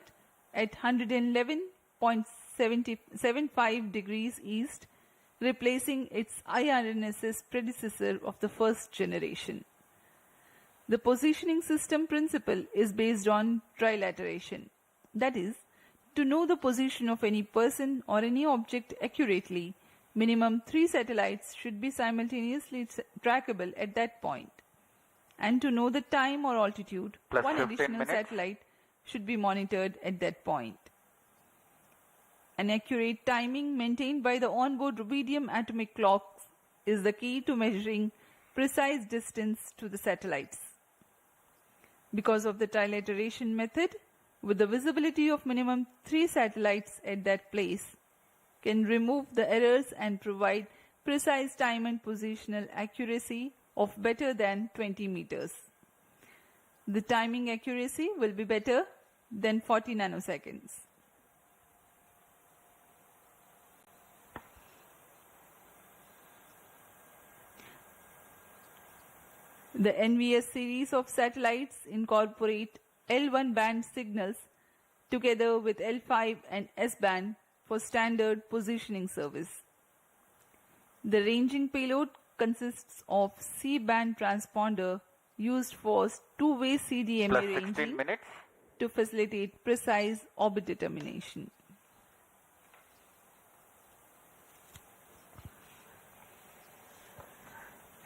at 111.75 degrees east, replacing its IRNSS predecessor of the first generation. The positioning system principle is based on trilateration. That is, to know the position of any person or any object accurately, minimum 3 satellites should be simultaneously trackable at that point. And to know the time or altitude, Plus one 15 additional minutes. satellite should be monitored at that point. An accurate timing maintained by the onboard rubidium atomic clocks is the key to measuring precise distance to the satellites. Because of the trilateration method, with the visibility of minimum 3 satellites at that place, can remove the errors and provide precise time and positional accuracy of better than 20 meters. The timing accuracy will be better than 40 nanoseconds. The NVS series of satellites incorporate L1 band signals together with L5 and S band for standard positioning service. The ranging payload consists of C-band transponder used for two-way CDMA Plus 16 ranging minutes. to facilitate precise orbit determination.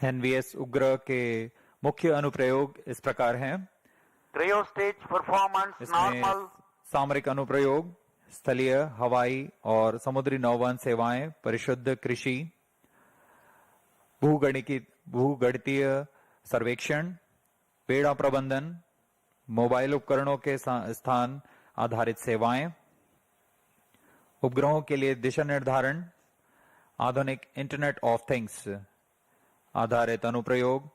NVS उपग्रह के मुख्य अनुप्रयोग इस प्रकार हैं। Cryo stage performance इसमें normal. सामरिक अनुप्रयोग, स्थलीय, हवाई और समुद्री नौवहन सेवाएं, परिशुद्ध कृषि, भूगणितीय सर्वेक्षण, पेड़ा प्रबंधन, मोबाइल उपकरणों के स्थान आधारित सेवाएं, उपग्रहों के लिए दिशा निर्धारण, आधुनिक इंटरनेट ऑफ थिंग्स आधारित अनुप्रयोग,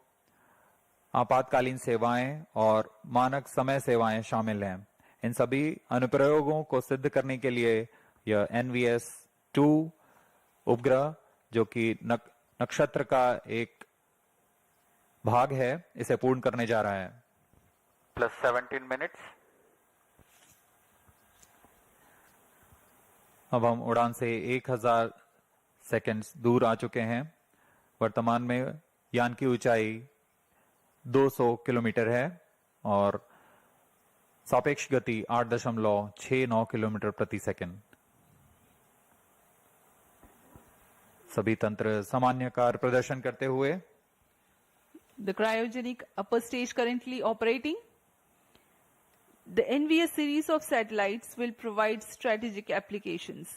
आपातकालीन सेवाएं और मानक समय सेवाएं शामिल हैं। इन सभी अनुप्रयोगों को सिद्ध करने के लिए यह NVS-02 उपग्रह, जो कि नक्षत्र का एक भाग है, इसे पूर्ण करने जा रहा है। Plus 17 minutes. अब हम उड़ान से 1000 सेकंड्स दूर आ चुके हैं। वर्तमान में यान की ऊंचाई 200 किलोमीटर है और सापेक्ष गति 8.69 किलोमीटर प्रति सेकंड। सभी तंत्र सामान्य कार्य प्रदर्शन करते हुए The cryogenic upper stage currently operating. The NVS series of satellites will provide strategic applications.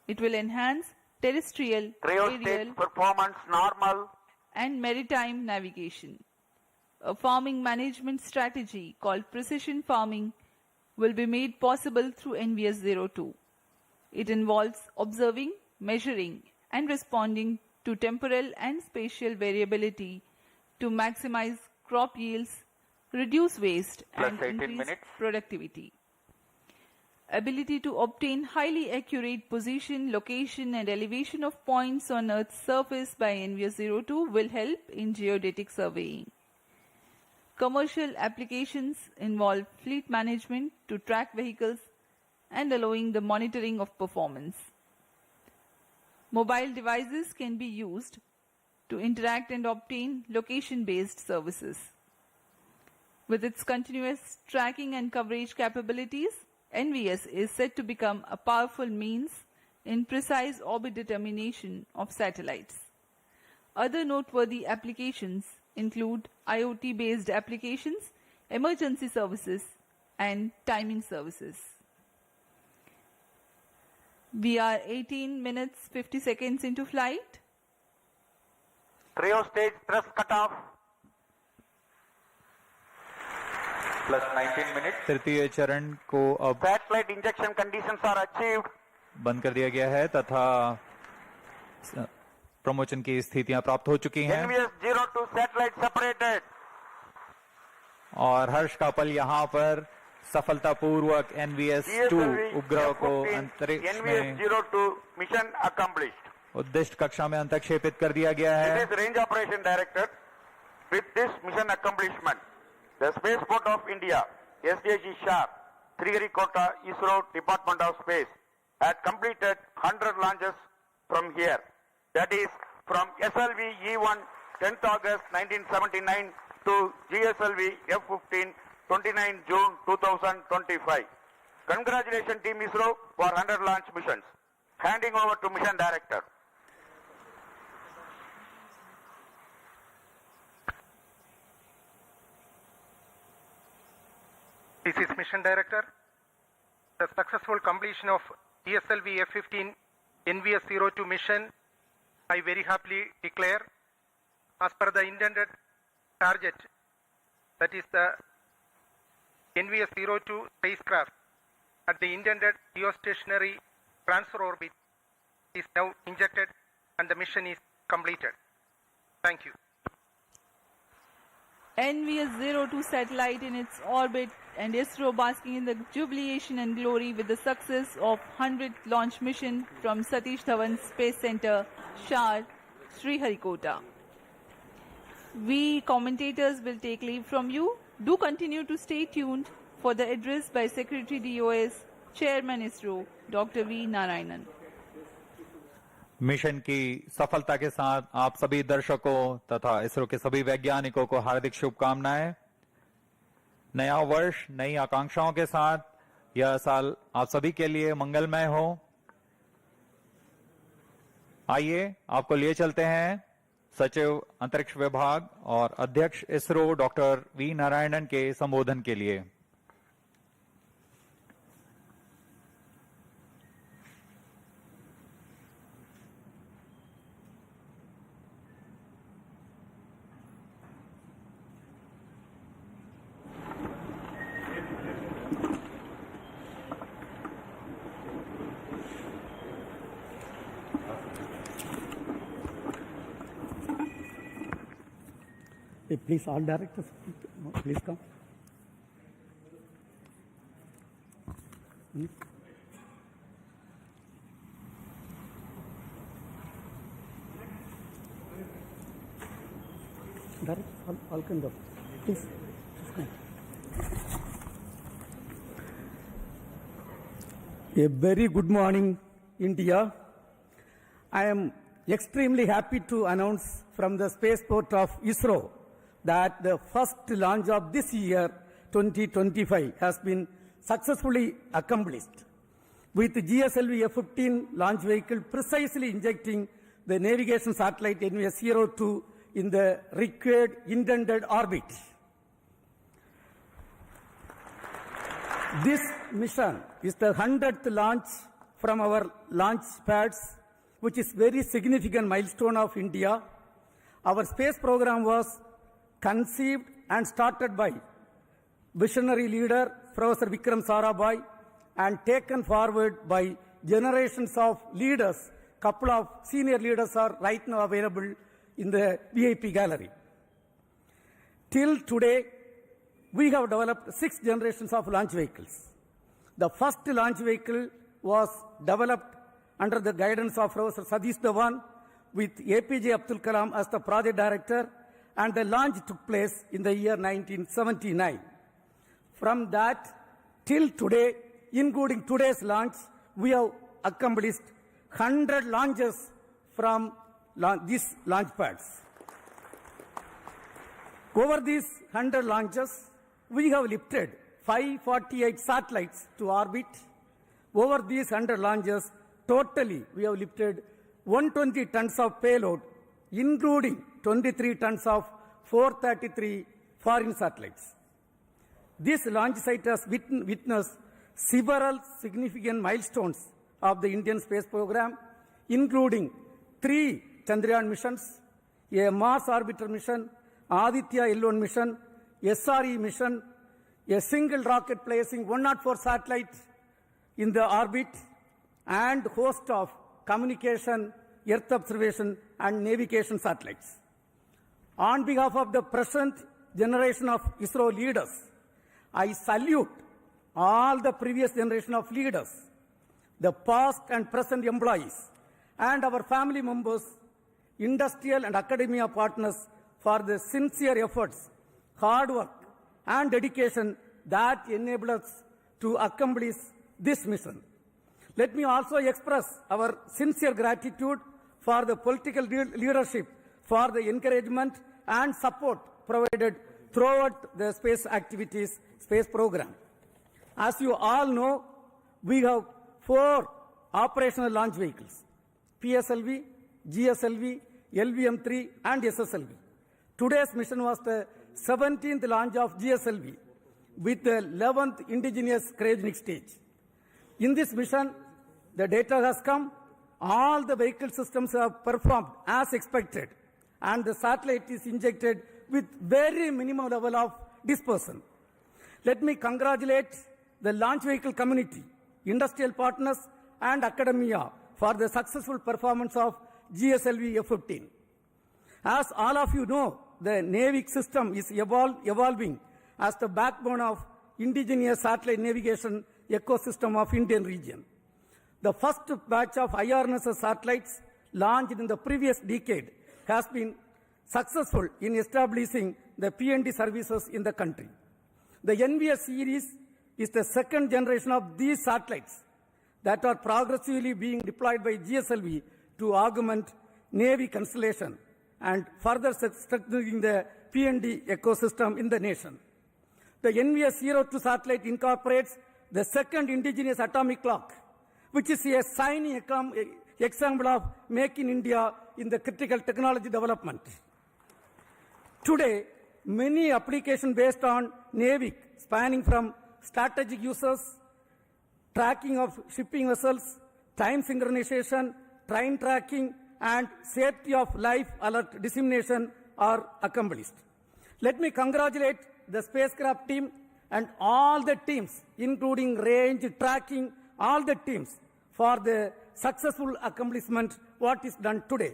It will enhance terrestrial, Cryo aerial, stage performance normal. and maritime navigation. A farming management strategy called precision farming will be made possible through NVS-02. It involves observing, measuring, and responding to temporal and spatial variability to maximize crop yields, reduce waste, Plus and 18 increase minutes. productivity. Ability to obtain highly accurate position, location, and elevation of points on Earth's surface by NVS-02 will help in geodetic surveying. Commercial applications involve fleet management to track vehicles and allowing the monitoring of performance. Mobile devices can be used to interact and obtain location-based services. With its continuous tracking and coverage capabilities, NVS is set to become a powerful means in precise orbit determination of satellites. Other noteworthy applications include IoT-based applications, emergency services, and timing services. We are 18 minutes 50 seconds into flight. Cryo stage thrust cutoff. Plus 19 minutes. तृतीय चरण को अब Satellite injection conditions are achieved. बंद कर दिया गया है तथा प्रमोशन की स्थितियां प्राप्त हो चुकी हैं NVS-02 satellite separated. और हर्ष का पल यहाँ पर सफलतापूर्वक NVS-2 उपग्रह को अंतरिक्ष में NVS-02 mission accomplished. उद्दिष्ट कक्षा में अंतक्षेपित कर दिया गया This है। is Range Operation Director. With this mission accomplishment, the Spaceport of India, SDSC SHAR, Sriharikota, ISRO, Department of Space, had completed 100 launches from here. That is from SLV-E1, 10th August 1979 to GSLV-F15, 29 June 2025. Congratulations Team ISRO for 100 launch missions. Handing over to Mission Director. This is Mission Director. The successful completion of GSLV-F15 NVS-02 mission, I very happily declare, as per the intended target, that is the NVS-02 spacecraft at the intended geostationary transfer orbit is now injected and the mission is completed. Thank you. NVS-02 satellite in its orbit and ISRO basking in the jubilation and glory with the success of 100th launch mission from Satish Dhawan Space Center, SHAR, Sriharikota. We commentators will take leave from you. Do continue to stay tuned for the address by Secretary DOS, Chairman ISRO, Dr. V. Narayanan. Mission की सफलता के साथ आप सभी दर्शकों तथा इसरो के सभी वैज्ञानिकों को हार्दिक शुभकामनाएं। नया वर्ष नई आकांक्षाओं के साथ यह साल आप सभी के लिए मंगलमय हो। आइए आपको लिए चलते हैं सचिव अंतरिक्ष विभाग और अध्यक्ष इसरो डॉक्टर वी नारायणन के संबोधन के लिए। Please, all directors, please come. Directors, all can go. Please. A very good morning, India. I am extremely happy to announce from the spaceport of ISRO that the first launch of this year, 2025, has been successfully accomplished, with the GSLV-F15 launch vehicle precisely injecting the navigation satellite NVS-02 in the required intended orbit. This mission is the 100th launch from our launch pads, which is very significant milestone of India. Our space program was conceived and started by visionary leader Professor Vikram Sarabhai and taken forward by generations of leaders. Couple of senior leaders are right now available in the VIP gallery. Till today, we have developed 6 generations of launch vehicles. The first launch vehicle was developed under the guidance of Professor Satish Dhawan with APJ Abdul Kalam as the project director, and the launch took place in the year 1979. From that till today, including today's launch, we have accomplished 100 launches from these launch pads. Over these 100 launches, we have lifted 548 satellites to orbit. Over these 100 launches, totally we have lifted 120 tons of payload, including 23 tons of 433 foreign satellites. This launch site has witnessed several significant milestones of the Indian space program, including 3 Chandrayaan missions, a Mars orbiter mission, Aditya L1 mission, SRE mission, a single rocket placing 104 satellites in the orbit, and host of communication, Earth observation, and navigation satellites. On behalf of the present generation of ISRO leaders, I salute all the previous generation of leaders, the past and present employees, and our family members, industrial and academia partners for the sincere efforts, hard work, and dedication that enable us to accomplish this mission. Let me also express our sincere gratitude for the political leadership for the encouragement and support provided throughout the space activities, space program. As you all know, we have 4 operational launch vehicles: PSLV, GSLV, LVM-3, and SSLV. Today's mission was the 17th launch of GSLV with the 11th indigenous cryogenic stage. In this mission, the data has come, all the vehicle systems have performed as expected, and the satellite is injected with very minimum level of dispersion. Let me congratulate the launch vehicle community, industrial partners, and academia for the successful performance of GSLV-F15. As all of you know, the NAVIC system is evolving as the backbone of indigenous satellite navigation ecosystem of Indian region. The first batch of IRNSS satellites launched in the previous decade has been successful in establishing the PND services in the country. The NVS series is the second generation of these satellites that are progressively being deployed by GSLV to augment Navy constellation and further strengthening the PND ecosystem in the nation. The NVS-02 satellite incorporates the second indigenous atomic clock, which is a example of Make in India in the critical technology development. Today, many applications based on NAVIC, spanning from strategic uses, tracking of shipping vessels, time synchronization, train tracking, and safety of life alert dissemination are accomplished. Let me congratulate the spacecraft team and all the teams, including range, tracking, all the teams, for the successful accomplishment what is done today.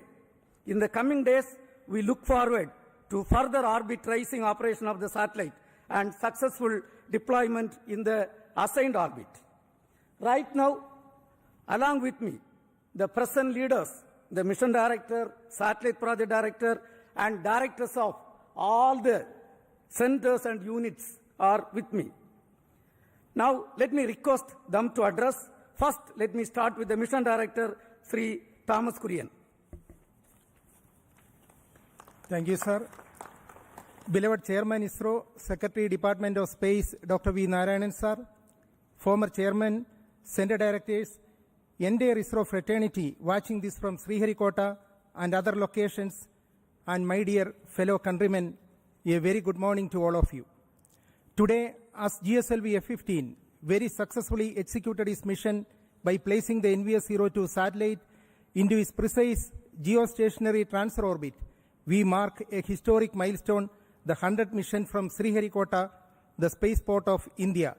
In the coming days, we look forward to further orbit tracing operation of the satellite and successful deployment in the assigned orbit. Right now, along with me, the present leaders, the mission director, satellite project director, and directors of all the centers and units are with me. Now, let me request them to address. First, let me start with the mission director, Sri Thomas Kurian. Thank you, sir. Beloved Chairman ISRO, Secretary Department of Space, Dr. V. Narayanan, sir, former Chairman, Center Directors, entire ISRO fraternity watching this from Sriharikota and other locations, and my dear fellow countrymen, a very good morning to all of you. Today, as GSLV-F15 very successfully executed its mission by placing the NVS-02 satellite into its precise geostationary transfer orbit, we mark a historic milestone, the 100th mission from Sriharikota, the spaceport of India.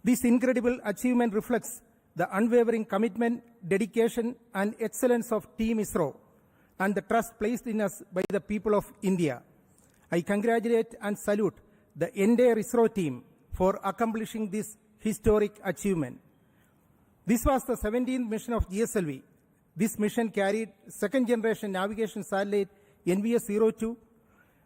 This incredible achievement reflects the unwavering commitment, dedication, and excellence of Team ISRO and the trust placed in us by the people of India. I congratulate and salute the entire ISRO team for accomplishing this historic achievement. This was the 17th mission of GSLV. This mission carried second-generation navigation satellite NVS-02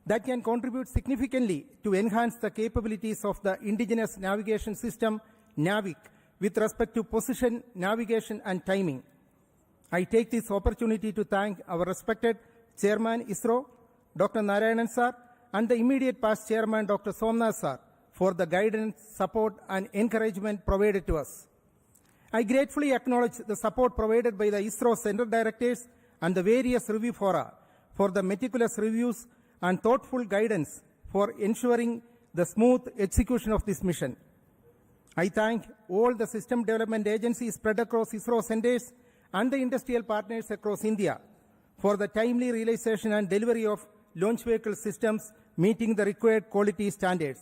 that can contribute significantly to enhance the capabilities of the indigenous navigation system, NAVIC, with respect to position, navigation, and timing. I take this opportunity to thank our respected Chairman ISRO, Dr. Narayanan sir, and the immediate past Chairman, Dr. Somnath sir, for the guidance, support, and encouragement provided to us. I gratefully acknowledge the support provided by the ISRO Center Directors and the various review fora for the meticulous reviews and thoughtful guidance for ensuring the smooth execution of this mission. I thank all the system development agencies spread across ISRO centers and the industrial partners across India for the timely realization and delivery of launch vehicle systems meeting the required quality standards.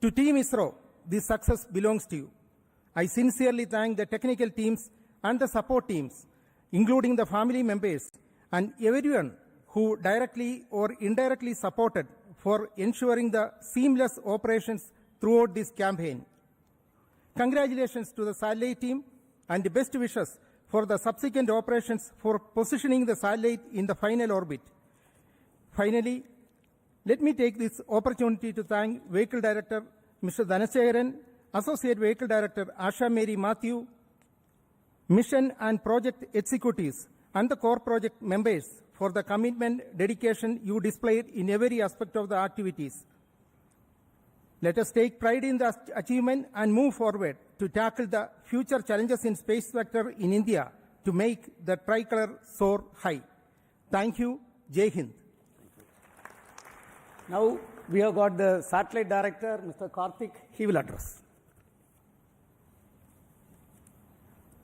To Team ISRO, this success belongs to you. I sincerely thank the technical teams and the support teams, including the family members and everyone who directly or indirectly supported for ensuring the seamless operations throughout this campaign. Congratulations to the satellite team and the best wishes for the subsequent operations for positioning the satellite in the final orbit. Finally, let me take this opportunity to thank Vehicle Director Mr. Dhanasekaran, Associate Vehicle Director Asha Mary Matthew, Mission and Project Executives, and the core project members for the commitment, dedication you displayed in every aspect of the activities. Let us take pride in the achievement and move forward to tackle the future challenges in space sector in India to make the tricolor soar high. Thank you. Jai Hind. Now we have got the satellite director, Mr. Karthik. He will address.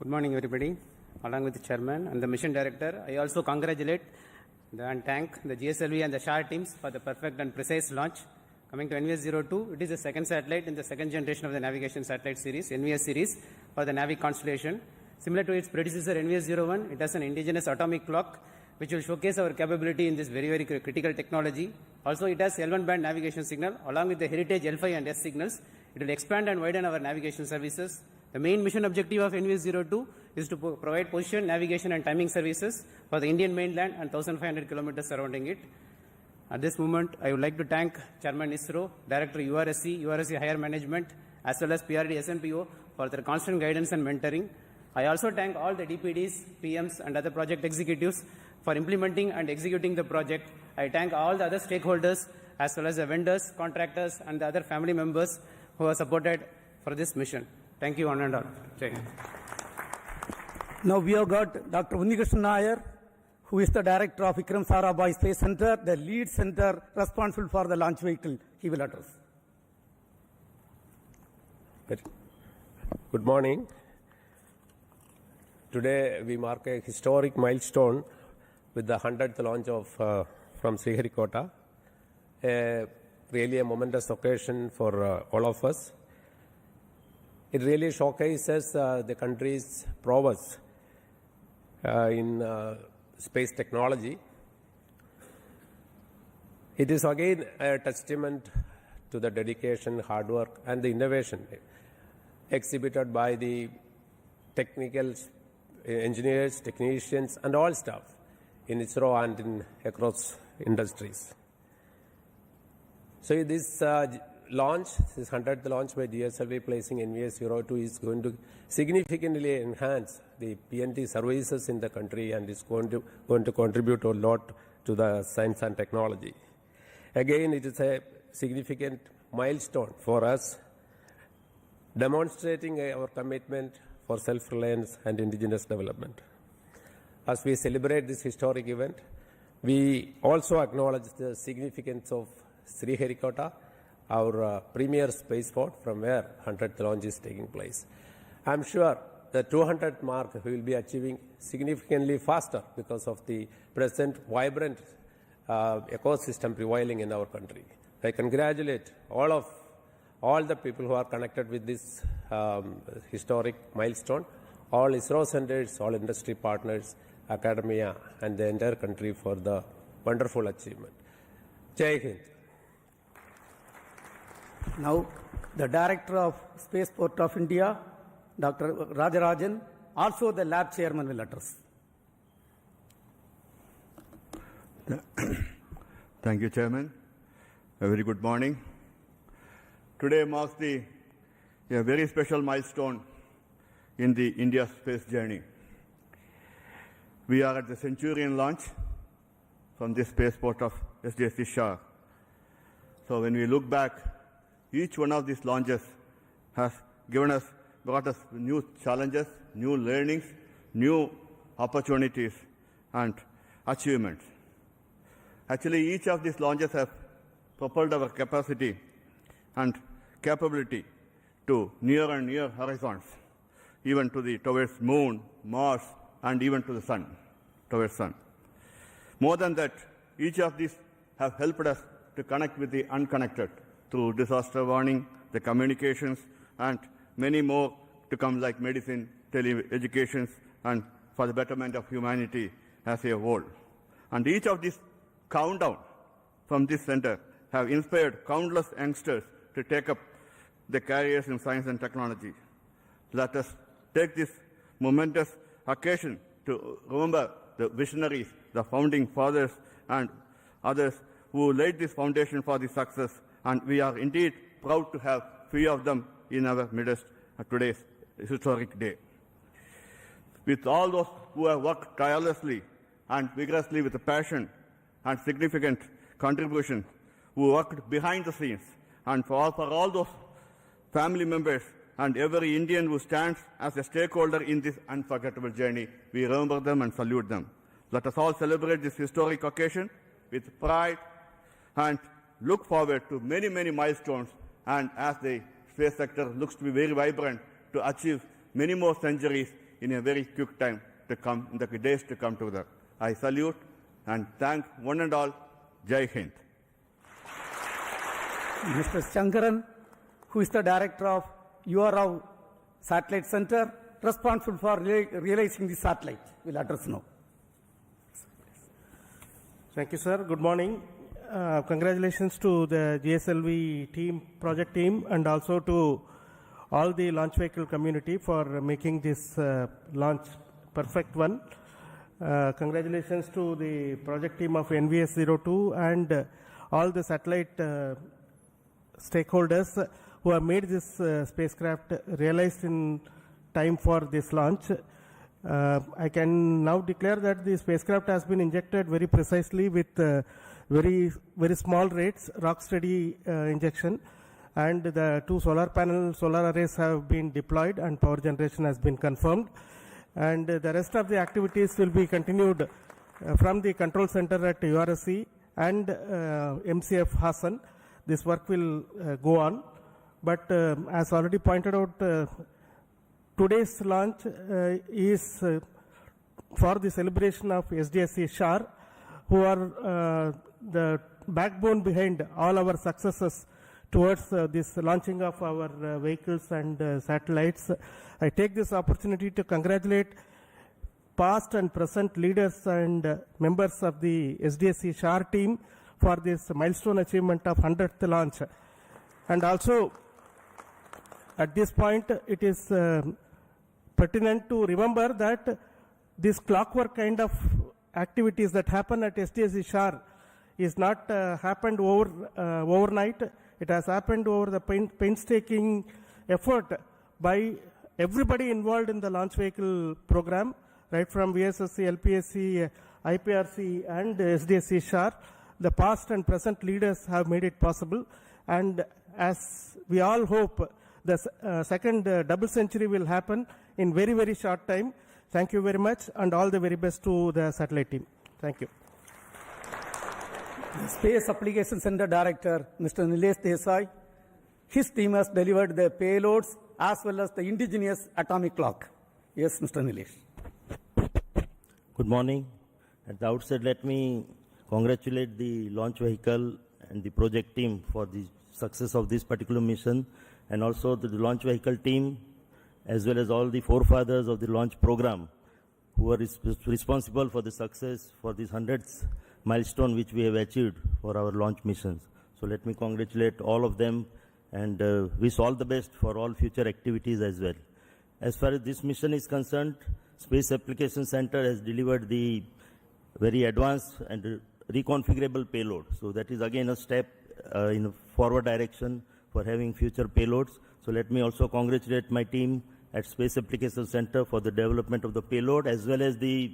Good morning, everybody. Along with the chairman and the mission director, I also congratulate and thank the GSLV and the SHAR teams for the perfect and precise launch. Coming to NVS-02, it is the second satellite in the second generation of the navigation satellite series, NVS series, for the NAVIC constellation. Similar to its predecessor, NVS-01, it has an indigenous atomic clock, which will showcase our capability in this very, very critical technology. Also, it has L1 band navigation signal, along with the heritage L5 and S signals. It will expand and widen our navigation services. The main mission objective of NVS-02 is to provide position, navigation, and timing services for the Indian mainland and 1,500 kilometers surrounding it. At this moment, I would like to thank Chairman ISRO, Director URSC Higher Management, as well as PRD SNPO for their constant guidance and mentoring. I also thank all the DPDs, PMs, and other project executives for implementing and executing the project. I thank all the other stakeholders, as well as the vendors, contractors, and the other family members who are supported for this mission. Thank you, one and all. Jai Hind. Now we have got Dr. Unnikrishnan Nair, who is the director of Vikram Sarabhai Space Center, the lead center responsible for the launch vehicle. He will address. Good morning. Today we mark a historic milestone with the 100th launch of from Sriharikota. Really a momentous occasion for all of us. It really showcases the country's prowess in space technology. It is again a testament to the dedication, hard work, and the innovation exhibited by the technical engineers, technicians, and all staff in ISRO and across industries. So this launch, this 100th launch by GSLV placing NVS-02 is going to significantly enhance the PNT services in the country and is going to contribute a lot to the science and technology. Again, it is a significant milestone for us, demonstrating our commitment for self-reliance and indigenous development. As we celebrate this historic event, we also acknowledge the significance of Sriharikota, our premier spaceport from where 100th launch is taking place. I'm sure the 200th mark we will be achieving significantly faster because of the present vibrant ecosystem prevailing in our country. I congratulate all the people who are connected with this historic milestone, all ISRO centers, all industry partners, academia, and the entire country for the wonderful achievement. Jai Hind. Now, the Director of Spaceport of India, Dr. Rajarajan, also the lab chairman, will address. Thank you, Chairman. A very good morning. Today marks a very special milestone in the India space journey. We are at the Centurion launch from the spaceport of SDSC SHAR. So when we look back, each one of these launches has brought us new challenges, new learnings, new opportunities, and achievements. Actually, each of these launches have propelled our capacity and capability to near and near horizons, even towards Moon, Mars, and even to the Sun, towards Sun. More than that, each of these have helped us to connect with the unconnected through disaster warning, the communications, and many more to come, like medicine, tele-educations, and for the betterment of humanity as a whole. And each of these countdown from this center have inspired countless youngsters to take up the careers in science and technology. Let us take this momentous occasion to remember the visionaries, the founding fathers, and others who laid this foundation for the success, and we are indeed proud to have few of them in our midst at today's historic day. With all those who have worked tirelessly and vigorously with passion and significant contribution, who worked behind the scenes, and for all those family members and every Indian who stands as a stakeholder in this unforgettable journey, we remember them and salute them. Let us all celebrate this historic occasion with pride and look forward to many, many milestones, and as the space sector looks to be very vibrant, to achieve many more centuries in a very quick time to come, in the days to come together. I salute and thank one and all. Jai Hind. Mr. Shankaran, who is the Director of URAV Satellite Center, responsible for realizing the satellite, will address now. Thank you, sir. Good morning. Congratulations to the GSLV team, project team, and also to all the launch vehicle community for making this launch perfect one. Congratulations to the project team of NVS-02 and all the satellite stakeholders who have made this spacecraft realized in time for this launch. I can now declare that the spacecraft has been injected very precisely with very small rates, rock steady injection, and the two solar arrays have been deployed and power generation has been confirmed. and the rest of the activities will be continued from the control center at URSC and MCF Hassan. This work will go on, but as already pointed out, today's launch is for the celebration of SDSC SHAR, who are the backbone behind all our successes towards this launching of our vehicles and satellites. I take this opportunity to congratulate past and present leaders and members of the SDSC SHAR team for this milestone achievement of 100th launch. And also, at this point, it is pertinent to remember that this clockwork kind of activities that happen at SDSC SHAR is not happened overnight. It has happened over the painstaking effort by everybody involved in the launch vehicle program, right from VSSC, LPSC, IPRC, and SDSC SHAR. The past and present leaders have made it possible, and as we all hope, the second double century will happen in very, very short time. Thank you very much, and all the very best to the satellite team. Thank you. The Space Application Center Director, Mr. Nilesh Desai, his team has delivered the payloads as well as the indigenous atomic clock. Yes, Mr. Nilesh. Good morning. At the outset, let me congratulate the launch vehicle and the project team for the success of this particular mission, and also the launch vehicle team, as well as all the forefathers of the launch program who are responsible for the success for this 100th milestone which we have achieved for our launch missions. So let me congratulate all of them and wish all the best for all future activities as well. As far as this mission is concerned, Space Application Center has delivered the very advanced and reconfigurable payload. So that is again a step in a forward direction for having future payloads. So let me also congratulate my team at Space Application Center for the development of the payload as well as the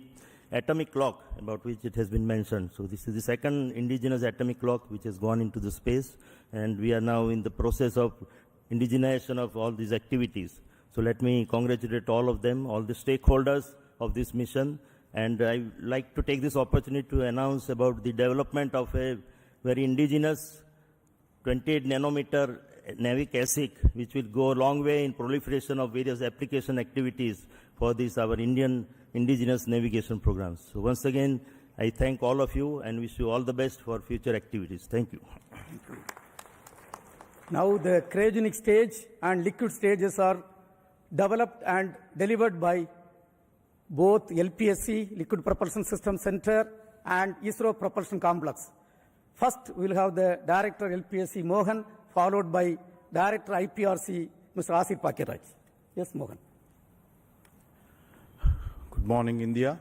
atomic clock about which it has been mentioned. So this is the second indigenous atomic clock which has gone into the space, and we are now in the process of indigenization of all these activities. So let me congratulate all of them, all the stakeholders of this mission, and I would like to take this opportunity to announce about the development of a very indigenous 28 nanometer navic ASIC, which will go a long way in proliferation of various application activities for this our Indian indigenous navigation programs. So once again, I thank all of you and wish you all the best for future activities. Thank you. Now the cryogenic stage and liquid stages are developed and delivered by both LPSC, Liquid Propulsion System Center, and ISRO Propulsion Complex. First, we'll have the Director LPSC Mohan, followed by Director IPRC, Mr. Asir Pakiraj. Yes, Mohan. Good morning, India.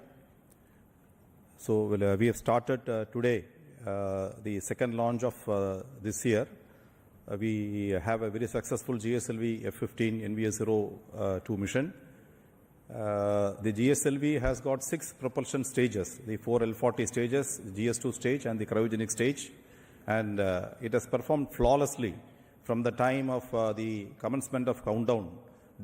So we have started today the second launch of this year. We have a very successful GSLV-F15 NVS-02 mission. The GSLV has got 6 propulsion stages, the 4 L40 stages, the GS2 stage and the cryogenic stage, and it has performed flawlessly from the time of the commencement of countdown.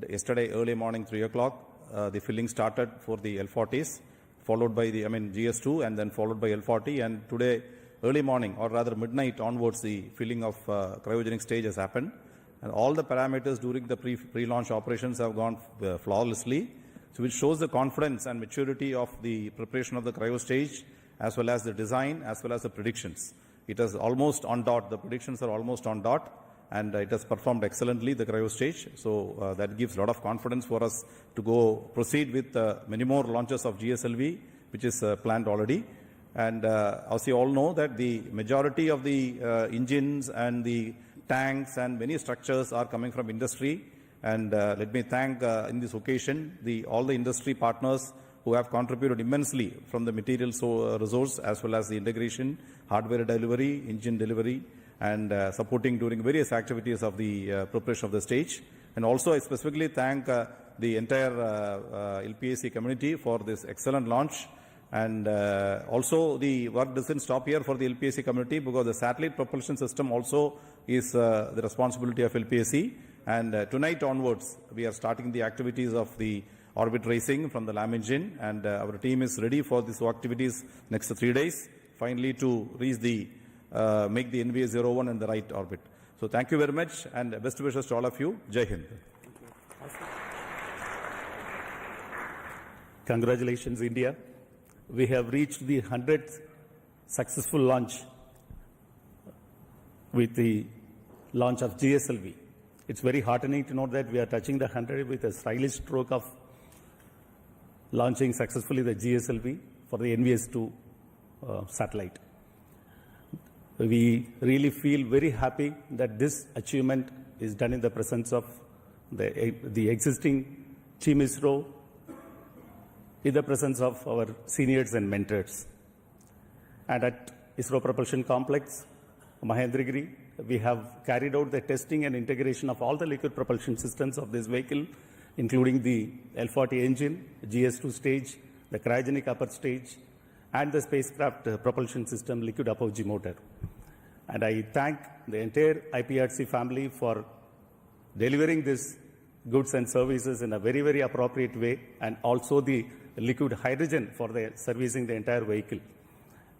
Yesterday early morning 3 o'clock, the filling started for the L40s, followed by the GS2 and then followed by L40, and today early morning or rather midnight onwards the filling of cryogenic stage has happened, and all the parameters during the pre-launch operations have gone flawlessly, so which shows the confidence and maturity of the preparation of the cryo stage as well as the design as well as the predictions. It is almost on dot, the predictions are almost on dot, and it has performed excellently, the cryo stage. So that gives a lot of confidence for us to proceed with many more launches of GSLV, which is planned already. And as you all know that the majority of the engines and the tanks and many structures are coming from industry. And let me thank in this occasion all the industry partners who have contributed immensely from the material resource as well as the integration, hardware delivery, engine delivery, and supporting during various activities of the preparation of the stage. And also I specifically thank the entire LPSC community for this excellent launch. And also the work doesn't stop here for the LPSC community, because the satellite propulsion system also is the responsibility of LPSC. And tonight onwards, we are starting the activities of the orbit racing from the LAM engine, and our team is ready for these activities next 3 days, finally to reach the make the NVS-01 in the right orbit. So thank you very much, and best wishes to all of you. Jai Hind. Congratulations, India. We have reached the 100th successful launch with the launch of GSLV. It's very heartening to note that we are touching the 100 with a stylish stroke of launching successfully the GSLV for the NVS-02 satellite. We really feel very happy that this achievement is done in the presence of the existing Team ISRO, in the presence of our seniors and mentors. And at ISRO Propulsion Complex, Mahendragiri, we have carried out the testing and integration of all the liquid propulsion systems of this vehicle, including the L40 engine, GS2 stage, the cryogenic upper stage, and the spacecraft propulsion system liquid apogee motor. And I thank the entire IPRC family for delivering these goods and services in a very, very appropriate way, and also the liquid hydrogen for servicing the entire vehicle.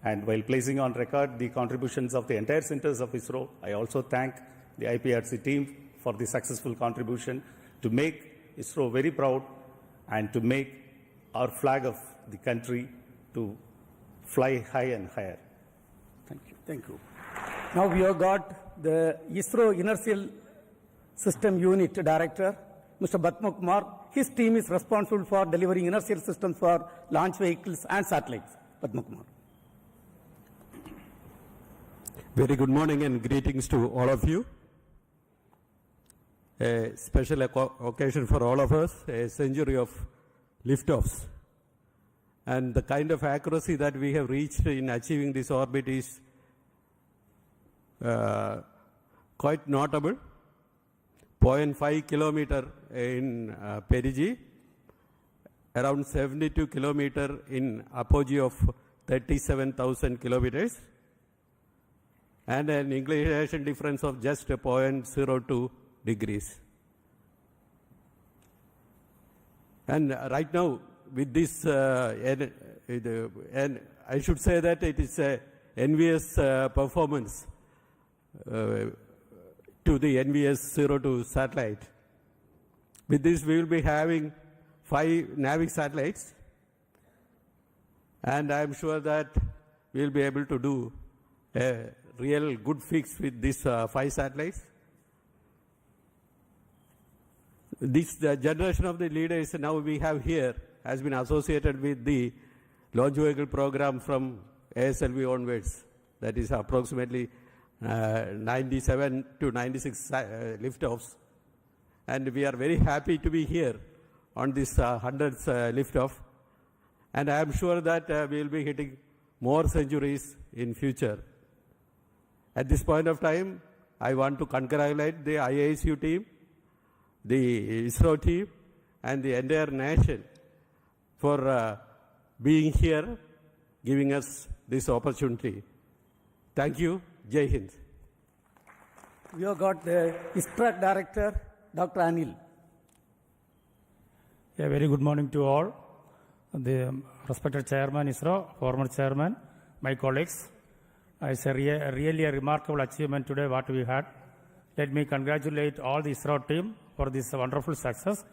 And while placing on record the contributions of the entire centers of ISRO, I also thank the IPRC team for the successful contribution to make ISRO very proud and to make our flag of the country to fly high and higher. Thank you. Thank you. Now we have got the ISRO Inertial System Unit Director, Mr. Batma Kumar. His team is responsible for delivering inertial systems for launch vehicles and satellites. Batma Kumar. Very good morning and greetings to all of you. A special occasion for all of us, a century of liftoffs. And the kind of accuracy that we have reached in achieving this orbit is quite notable. 0.5 kilometer in perigee, around 72 kilometer in apogee of 37,000 kilometers, and an inclination difference of just 0.02 degrees. And right now, with this, and I should say that it is a NVS performance to the NVS-02 satellite. With this, we will be having 5 NavIC satellites, and I am sure that we will be able to do a real good fix with these 5 satellites. This generation of the leaders now we have here has been associated with the launch vehicle program from ASLV onwards. That is approximately 97 to 96 liftoffs. And we are very happy to be here on this 100th liftoff. And I am sure that we will be hitting more centuries in future. At this point of time, I want to congratulate the IASU team, the ISRO team, and the entire nation for being here, giving us this opportunity. Thank you. Jai Hind. We have got the ISTRAC Director, Dr. Anil. Yeah, very good morning to all. The respected Chairman ISRO, former Chairman, my colleagues. It's a really a remarkable achievement today what we had. Let me congratulate all the ISRO team for this wonderful success.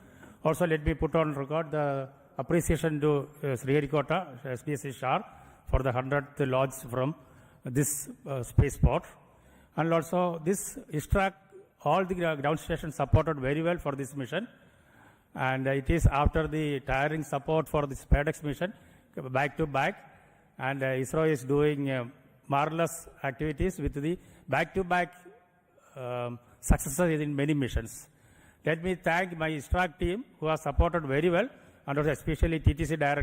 Also, let me put on record the appreciation to Sriharikota, SDSC SHAR, for the 100th launch from this spaceport. And also this ISTRAC, all the ground stations supported very well for this mission. And it is after the tiring support for this SpaceX mission, back to back. And ISRO is doing marvelous activities with the back-to-back successes in many missions. Let me thank my ISTRAC team who has supported very well, and also especially TTC Director